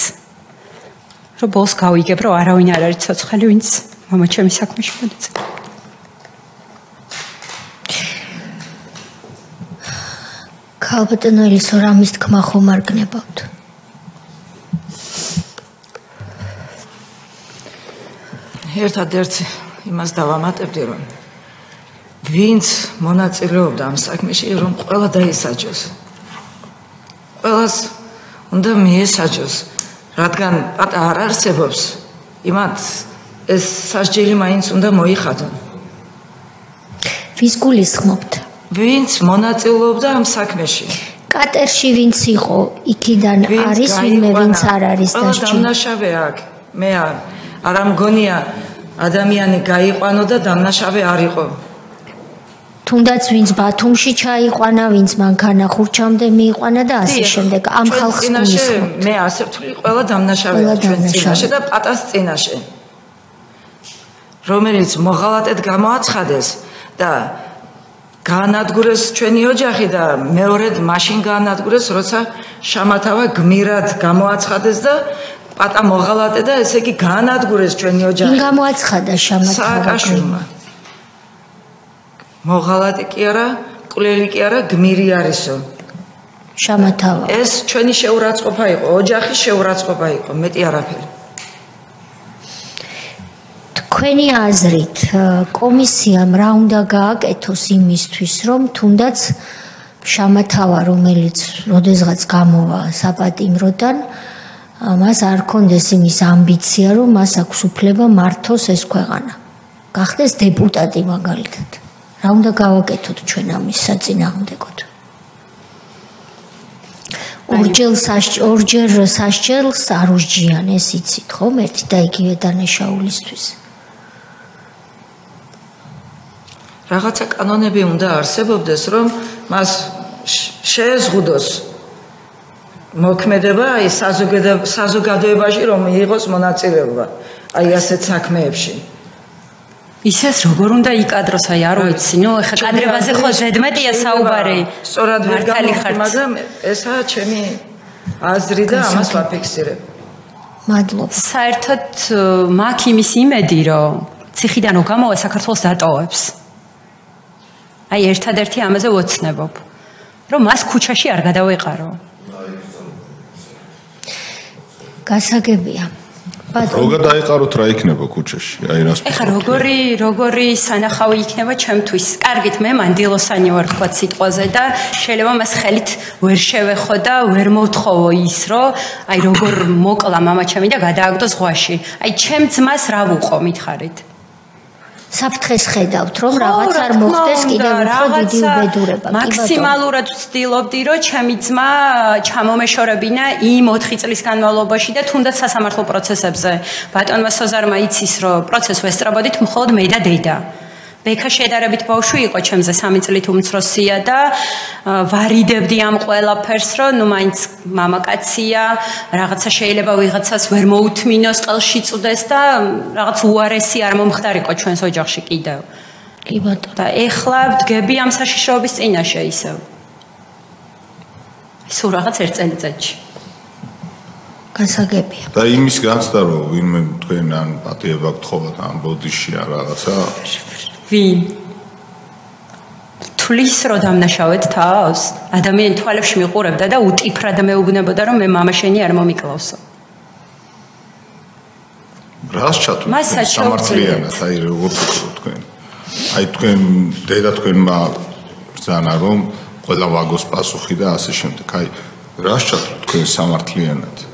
რომ ბოლოს გავიგებ, რომ არავინ არ არის ცოცხალი, ვინც მამა ჩემი საქმეში გადაწყდა. ქალბატონო ელისო, რამის თქმა ხომ არ გნებავთ? ერთადერთ იმას დავამატებდი, რომ ვინც მონაწილეობდა ამ საქმეში, რომ ყველა დაისაჯოს. ყველას უნდა მიესაჯოს, რადგან პატა არ არსებობს, იმათ ეს სასჯელი მაინც უნდა მოიხადონ. ვის გულისხმობთ? ვინც მონაწილეობდა ამ საქმეში. კატერში ვინც იყო, იქიდან არის ვინმე ვინც არ არის დასჯილი. დამნაშავე აქ. მე არ ამგონია ადამიანი გაიყვანო და დამნაშავე არ იყო. თუნდაც ვინც ბათუმში ჩაიყვანა, ვინც მანქანა ხურჩამდე მიიყვანა და ასე შემდეგ. ამ ხალხს გულისხმობთ. მე ასე ვთვლი, ყველა დამნაშავეა ჩვენ წინაშე და პატას წინაშე. რომელიც მოღალატედ გამოაცხადეს და გაანადგურეს ჩვენი ოჯახი და მეორედ მაშინ გაანადგურეს, როცა შამათავა გმირად გამოაცხადეს და პატა მოღალატე და ესე იგი გაანადგურეს ჩვენი ოჯახი. ვინ გამოაცხადა შამათავა? სააკაშვილმა. მოღალატე კი არა, კვლელი კი არა, გმირი არისო. შამათავა. ეს ჩვენი შეურაცხყოფა იყო, ოჯახის შეურაცხყოფა იყო, მეტი არაფერი. თქვენი აზრით, კომისიამ რა უნდა გააკეთოს იმისთვის, რომ თუნდაც შამათავა, რომელიც როდესღაც გამოვა საპატიმროდან, მას არ ქონდეს იმის ამბიცია, რომ მას აქვს უფლება მართოს ეს ქვეყანა. გახდეს დეპუტატი მაგალითად. რა უნდა გავაკეთოთ ჩვენ ამის საწინააღმდეგოდ? ორჯერ სასჯელს არ უსჯიან, ეს იცით ხომ, ერთი და იგივე დანაშაულისთვის. რაღაცა კანონები უნდა არსებობდეს, რომ მას შეეზღუდოს მოქმედება აი საზოგადოებაში, რომ მიიღოს მონაწილეობა აი ასეთ საქმეებში. ისეს როგორ უნდა იკადროს, აი არ ვიცი, ნუ ეხა კადრებაზე ხო ზედმეტია საუბარი. სწორად ვერ გამოვხდი, მაგრამ ესაა ჩემი აზრი და ამას ვაფიქსირებ. მადლობა. საერთოდ მაქვს იმის იმედი, რომ ციხიდან რო გამოვა საქართველოს დატოვებს. აი ერთადერთი ამაზე ვოცნებობ, რომ მას ქუჩაში არ გადავეყარო. გასაგებია. როგორ დაიყაროთ რა იქნება ქუჩაში? აი რას ეხა როგორი სანახავი იქნება ჩემთვის? კარგით, მე მანდილოსანი ვარ თქვა სიტყვაზე და შეიძლება მას ხელით ვერ შევეხო და ვერ მოვთხოვო ის, რომ აი როგორ მოკლა მამაჩემი და გადააგდო ზღვაში. აი ჩემ ძმას რა ვუყო მითხარით? საფრთხეს ხედავთ, რომ რაღაც არ მოხდეს კიდევ უფრო დიდი უბედურება. მაქსიმალურად ვცდილობდი, რომ ჩემი ძმა ჩამომეშორებინა იმ 4 წლის განმავლობაში და თუნდაც სასამართლო პროცესებზე. ბატონმა სოზარმა იცის, რომ პროცესს ვესწრებოდით მხოლოდ მე და დედა. ბექა შედარებით ბავშვი იყო ჩემზე 3 წლით უმცროსია და ვარიდებდი ამ ყველაფერს, რომ ნუ მაინც მამაკაცია, რაღაცა შეიძლება ვიღაცას ვერ მოუთმინოს, ყელში წვდეს და რაღაც უარესი არ მომხდარიყო ჩვენს ოჯახში კიდევ. კი ბატონო. და ეხლა ვდგები ამ საშიშროების წინაშე ისევ. სულ რაღაც 1 წელიწადში. გასაგებია. და იმის განცდა რომ ვინმე თქვენ ან პატიება გთხოვოთ ან ბოდიში ან რაღაცა ვინ თulis რო დამნაშავეთ თავს ადამიანი თვალებში მიყურებდა და უტიფრად მეუბნებოდა რომ მე მამაშენი არ მომიკლავსო რას ჩათვლით სამართლიანად აი როგორ ვფიქრობ თქვენ აი თქვენ დედა თქვენმა ბრძანა რომ ყველა ვაგოს პასუხი და ასე შემდეგ აი რას ჩათვლით თქვენ სამართლიანად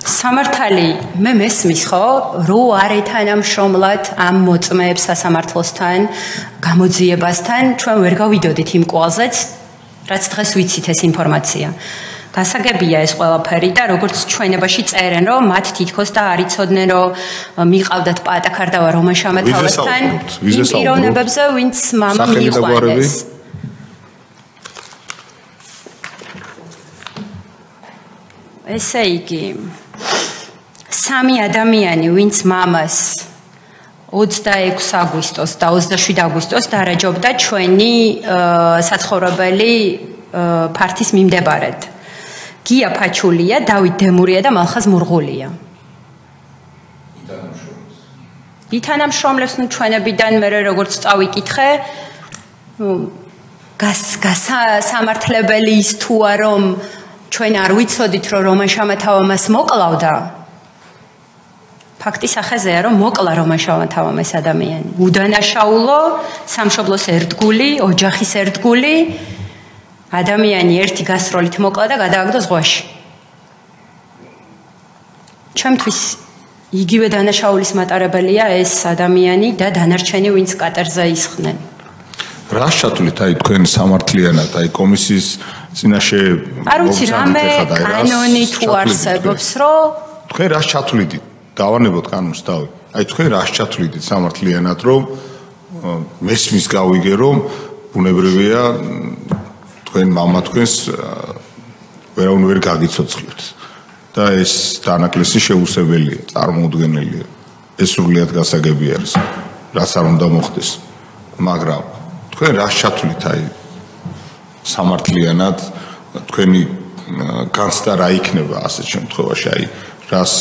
სამართალი მე მესმის ხო რო არ ეთანამშრომლად ამ მოწმეებს სასამართლოსთან გამოძიებასთან ჩვენ ვერ გავიდოდით იმ კვალზეც რაც დღეს ვიცით ეს ინფორმაცია გასაგებია ეს ყველაფერი და როგორც ჩვენებაში წერენ რომ მათ თითქოს და არ იცოდნენ რომ მიყავდათ პატაკარდავა რომან შამათალასთან იმ პიროვნებებზე ვინც მამა მიიყვანეს ესე იგი სამი ადამიანი ვინც მამას 26 აგვისტოს და 27 აგვისტოს დარაჯობდა ჩვენი საცხოვრებელი ფართის მიმდებარედ გია ფაჩულია, დავით დემურია და მალხაზ მურღულია. ითანამშრომლებს ნუ ჩვენებიდან მე როგორც წავიკითხე, სამართლებელი ის თუა რომ ჩვენ არ ვიცოდით რომ რომან შამათავა მას მოკლავდა. ფაქტი სახეზეა რომ მოკლა რომან შამათავა ეს ადამიანი. უდანაშაულო, სამშობლოს ერთგული, ოჯახის ერთგული ადამიანი ერთი გასროლით მოკლა და გადააგდო ზღვაში. ჩემთვის იგივე დანაშაულის მატარებელია ეს ადამიანი და დანარჩენი ვინც კატერზე ისხდნენ. რას ჩათვლით აი თქვენ სამართლიანად აი კომისიის წინაშე არ ვიცი რამე კანონი თუ არსებობს რომ თქვენ რას ჩათვლით დავანებოთ კანონს დავი აი თქვენ რას ჩათვლით სამართლიანად რომ მესმის გავიგე რომ ბუნებრივია თქვენ მამა თქვენს ვერავინ ვერ გაგიცოცხლებთ და ეს დანაკლისი შეუსებელია წარმოუდგენელია ეს სრულიად გასაგები არის რაც არ უნდა მოხდეს მაგრამ თქვენ რას ჩათვლით აი სამართლიანად თქვენი განცდა რა იქნება ასეთ შემთხვევაში აი რას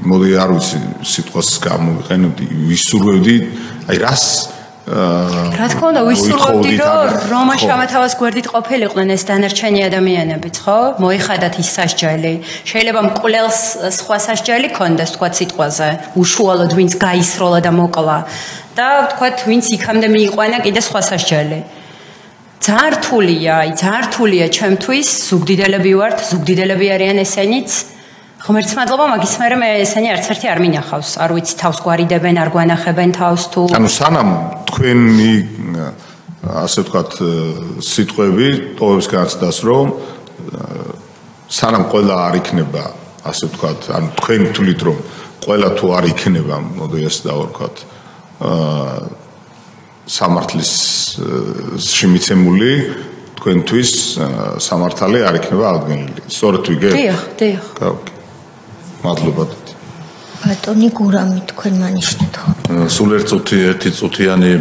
მოდი არ ვიცი სიტყვას გამოვიყენებდი ვისურვებდი აი რას რა თქმა უნდა ვისურვებდი რომ რომან შამათავას გვერდით ყოფილიყვნენ ეს დანარჩენი ადამიანებიც ხო მოიხადათ ის სასჯელი შეიძლება მკვლელს სხვა სასჯელი ქონდეს თქვა სიტყვაზე უშუალოდ ვინც გაისროლა და მოკლა და თქვა ვინც იქამდე მიიყვანა კიდე სხვა სასჯელი ძალიან რთულია ჩემთვის ზუგდიდელები ვართ ზუგდიდელები არიან ესენიც ღმერთს მადლობა მაგის მერე მე ესენი არც ერთი არ მინახავს არ ვიცი თავს გვარიდებენ არ გვანახებენ თავს თუ ანუ სანამ თქვენი ასე ვთქვათ სიტყვები ტოვებს განცდას რომ სანამ ყველა არ იქნება ასე ვთქვათ ანუ თქვენი თვლით რომ ყველა თუ არ იქნება მოდი ეს დავარქვათ სამართლის შემიცემული თქვენთვის სამართალი არ იქნება აღდგენილი სწორად ვიგე დიახ მადლობა ბატონი გურამი თქვენ მანიშნეთ ხო სულ ერთი წუთიანი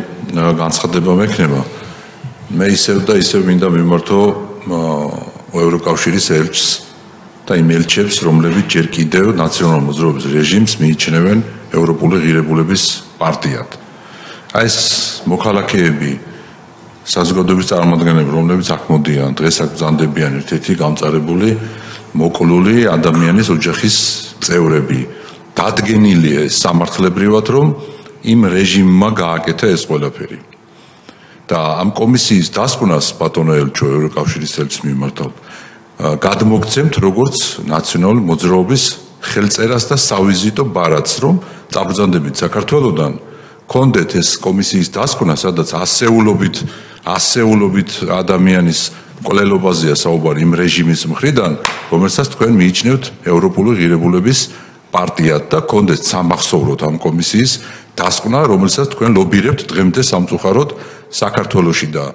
განცხადება მექნება მე ისევ და ისევ მინდა მიმართო ევროკავშირის ელჩს და იმ ელჩებს, რომლებიც ჯერ კიდევ ნაციონალურ მოძრაობის რეჟიმს მიიჩნევენ ევროპული ღირებულების პარტიად. აი ეს მოქალაქეები, საზოგადოების წარმომადგენლები, რომლებიც აქ მოდიან, დღეს აქ ბრძანდებიან ერთ-ერთი გამწარებული მოკლული ადამიანის ოჯახის წევრები. დადგენილია ეს სამართლებრივად, რომ იმ რეჟიმმა გააკეთა ეს ყველაფერი. და ამ კომისიის დასკვნას ბატონო ელჩო ევროკავშირის ელჩს მიმართავ გადმოგცემთ როგორც ნაციონალური მოძრაობის ხელწერას და სავიზიტო ბარათს, რომ წაბრძანდებით საქართველოსთან კონდეთ ეს კომისიის დასკვნა, სადაც ასეულობით ადამიანის მკვლელობაზეა საუბარი იმ რეჟიმის მხრიდან, რომელსაც თქვენ მიიჩნევთ ევროპული ღირებულების პარტიად და კონდეთ სამახსოვროდ ამ კომისიის დასკვნა, რომელსაც თქვენ ლობირებთ დღემდე სამწუხაროდ საქართველოში და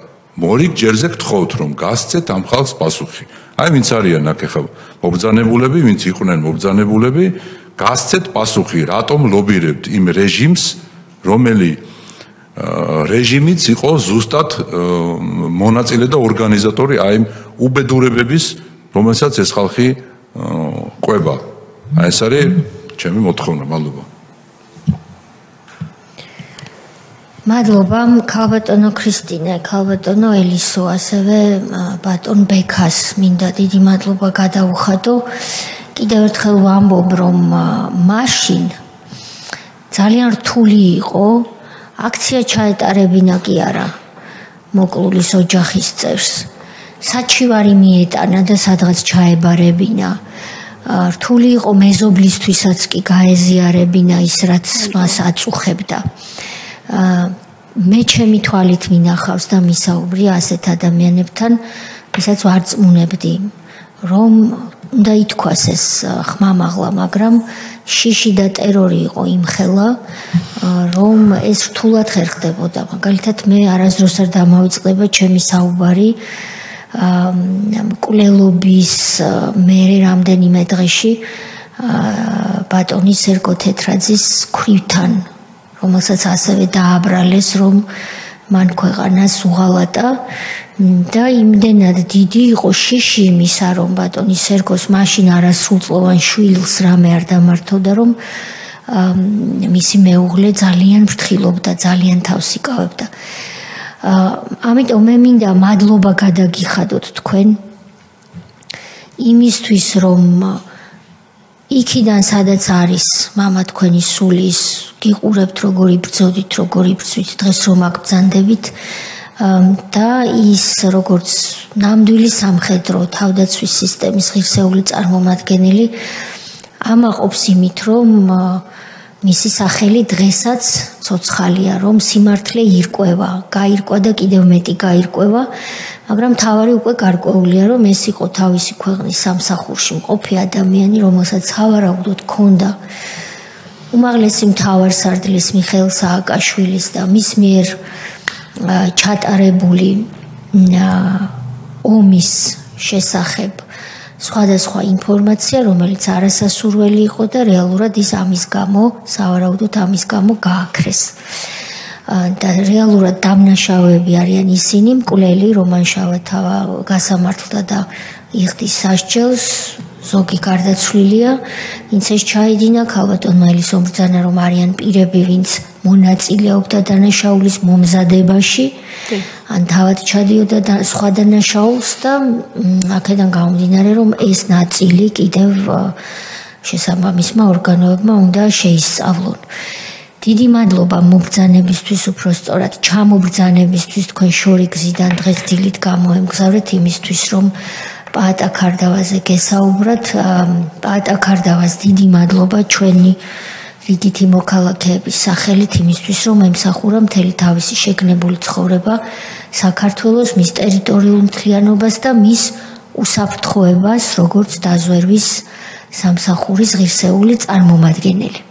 მორიგ ჯერზე გთხოვთ, რომ გასცეთ ამ ხალხს პასუხი. აი ვინც არიან აქ ახლა მობრძანებულები, ვინც იყვნენ მობრძანებულები, გასცეთ პასუხი, რატომ ლობირებთ იმ რეჟიმს, რომელი რეჟიმიც იყო ზუსტად მონაწილე და ორგანიზატორი აი იმ უბედურებების, რომელსაც ეს ხალხი ყვება. აი ეს არის ჩემი მოთხოვნა, მადლობა. მადლობა ქალბატონო ქრისტინე, ქალბატონო ელისო, ასევე ბატონ ბექას მინდა დიდი მადლობა გადაუხადო. კიდევ ერთხელ ვამბობ, რომ მაშინ ძალიან რთული იყო აქცია ჩაეტარებინა კი არა მოკლულის ოჯახის წევრს. საჩივარი მიეტანა და სადღაც ჩაებარებინა. რთული იყო მეზობლისთვისაც კი გაეზიარებინა ის, რაც მას აწუხებდა. მე ჩემი თვალით მინახავს და მისაუბრი ასეთ ადამიანებთან, ვისაც ვარწმუნებდი, რომ უნდა ითქვას ეს ხმამაღლა, მაგრამ შიში და ტერორი იყო იმ ხელა, რომ ეს რთულად ხერხდებოდა. მაგალითად, მე არასდროს არ დამავიწყდება ჩემი საუბარი მკვლელობის მერე რამდენიმე დღეში ბატონი სერგო თეთრაძის ქვრივთან, რომელსაც ასევე დააბრალეს, რომ მან ქვეყანას უღალატა და იმდენად დიდი იყო შიში იმისა, რომ ბატონი სერგოს მაშინ არასრულწლოვან შვილს რამე არ დამართოდა, რომ მისი მეუღლე ძალიან ფრთხილობდა, ძალიან თავს იკავებდა. ამიტომ მე მინდა მადლობა გადაგიხადოთ თქვენ იმისთვის, რომ იქიდან სადაც არის მამა თქვენი სულის, გიყურებთ როგორი ბრძოდით, როგორი ბრძვით, დღეს რომ აქ ბრძანდებით და ის როგორც ნამდვილი სამხედრო თავდაცვის სისტემის ღირსეული წარმომადგენელი ამაყობს იმით, რომ მისი სახელი დღესაც ცოცხალია, რომ სიმართლე ირკვევა, გაირკვა და კიდევ მეტი გაირკვევა, მაგრამ თავარი უკვე გარკვეულია, რომ ეს იყო თავისი ქვეყნის სამსახურში მყოფი ადამიანი, რომელსაც სავარაუდოდ ჰქონდა უმაღლესი მთავარსარდლის მიხეილ სააკაშვილის და მის მიერ ჩატარებული ომის შესახებ სხვადასხვა ინფორმაცია, რომელიც არასასურველი იყო და რეალურად ის ამის გამო, სავარაუდოდ ამის გამო გააქრეს. და რეალურად დამნაშავეები არიან ისინი, მკვლელი რომან შავათავა გასამართლდა და იხდის სასჯელს, ზოგი გარდაცვლილია, ვინც ეს ჩაიდინა, ქალბატონმა ელისომ ბრძანა, რომ არიან პირები, ვინც მონაწილეობდა დანაშაულის მომზადებაში, ან თავად ჩადიოდა სხვა დანაშაულს და აქედან გამომდინარე, რომ ეს ნაწილი კიდევ შესაბამისმა ორგანოებმა უნდა შეისწავლონ. დიდი მადლობა მობრძანებისთვის, უბრალოდ ჩამობრძანებისთვის, თქვენ შორი გზიდან დღეს დილით გამოემგზავრეთ იმისთვის, რომ პაატა ქარდავაზე გესაუბრათ. პაატა ქარდავას დიდი მადლობა ჩვენი რიგითი მოქალაქეების სახელით იმისთვის, რომ ემსახურა მთელი თავისი შეგნებული ცხოვრება საქართველოს, მის ტერიტორიულ მთლიანობას და მის უსაფრთხოებას, როგორც დაზვერვის სამსახურის ღირსეული წარმომადგენელი.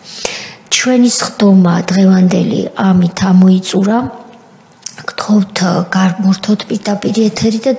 ჩვენი სხდომა დღევანდელი ამით ამოიწურა. გთხოვთ, გამორთოთ პირდაპირ ეთერი და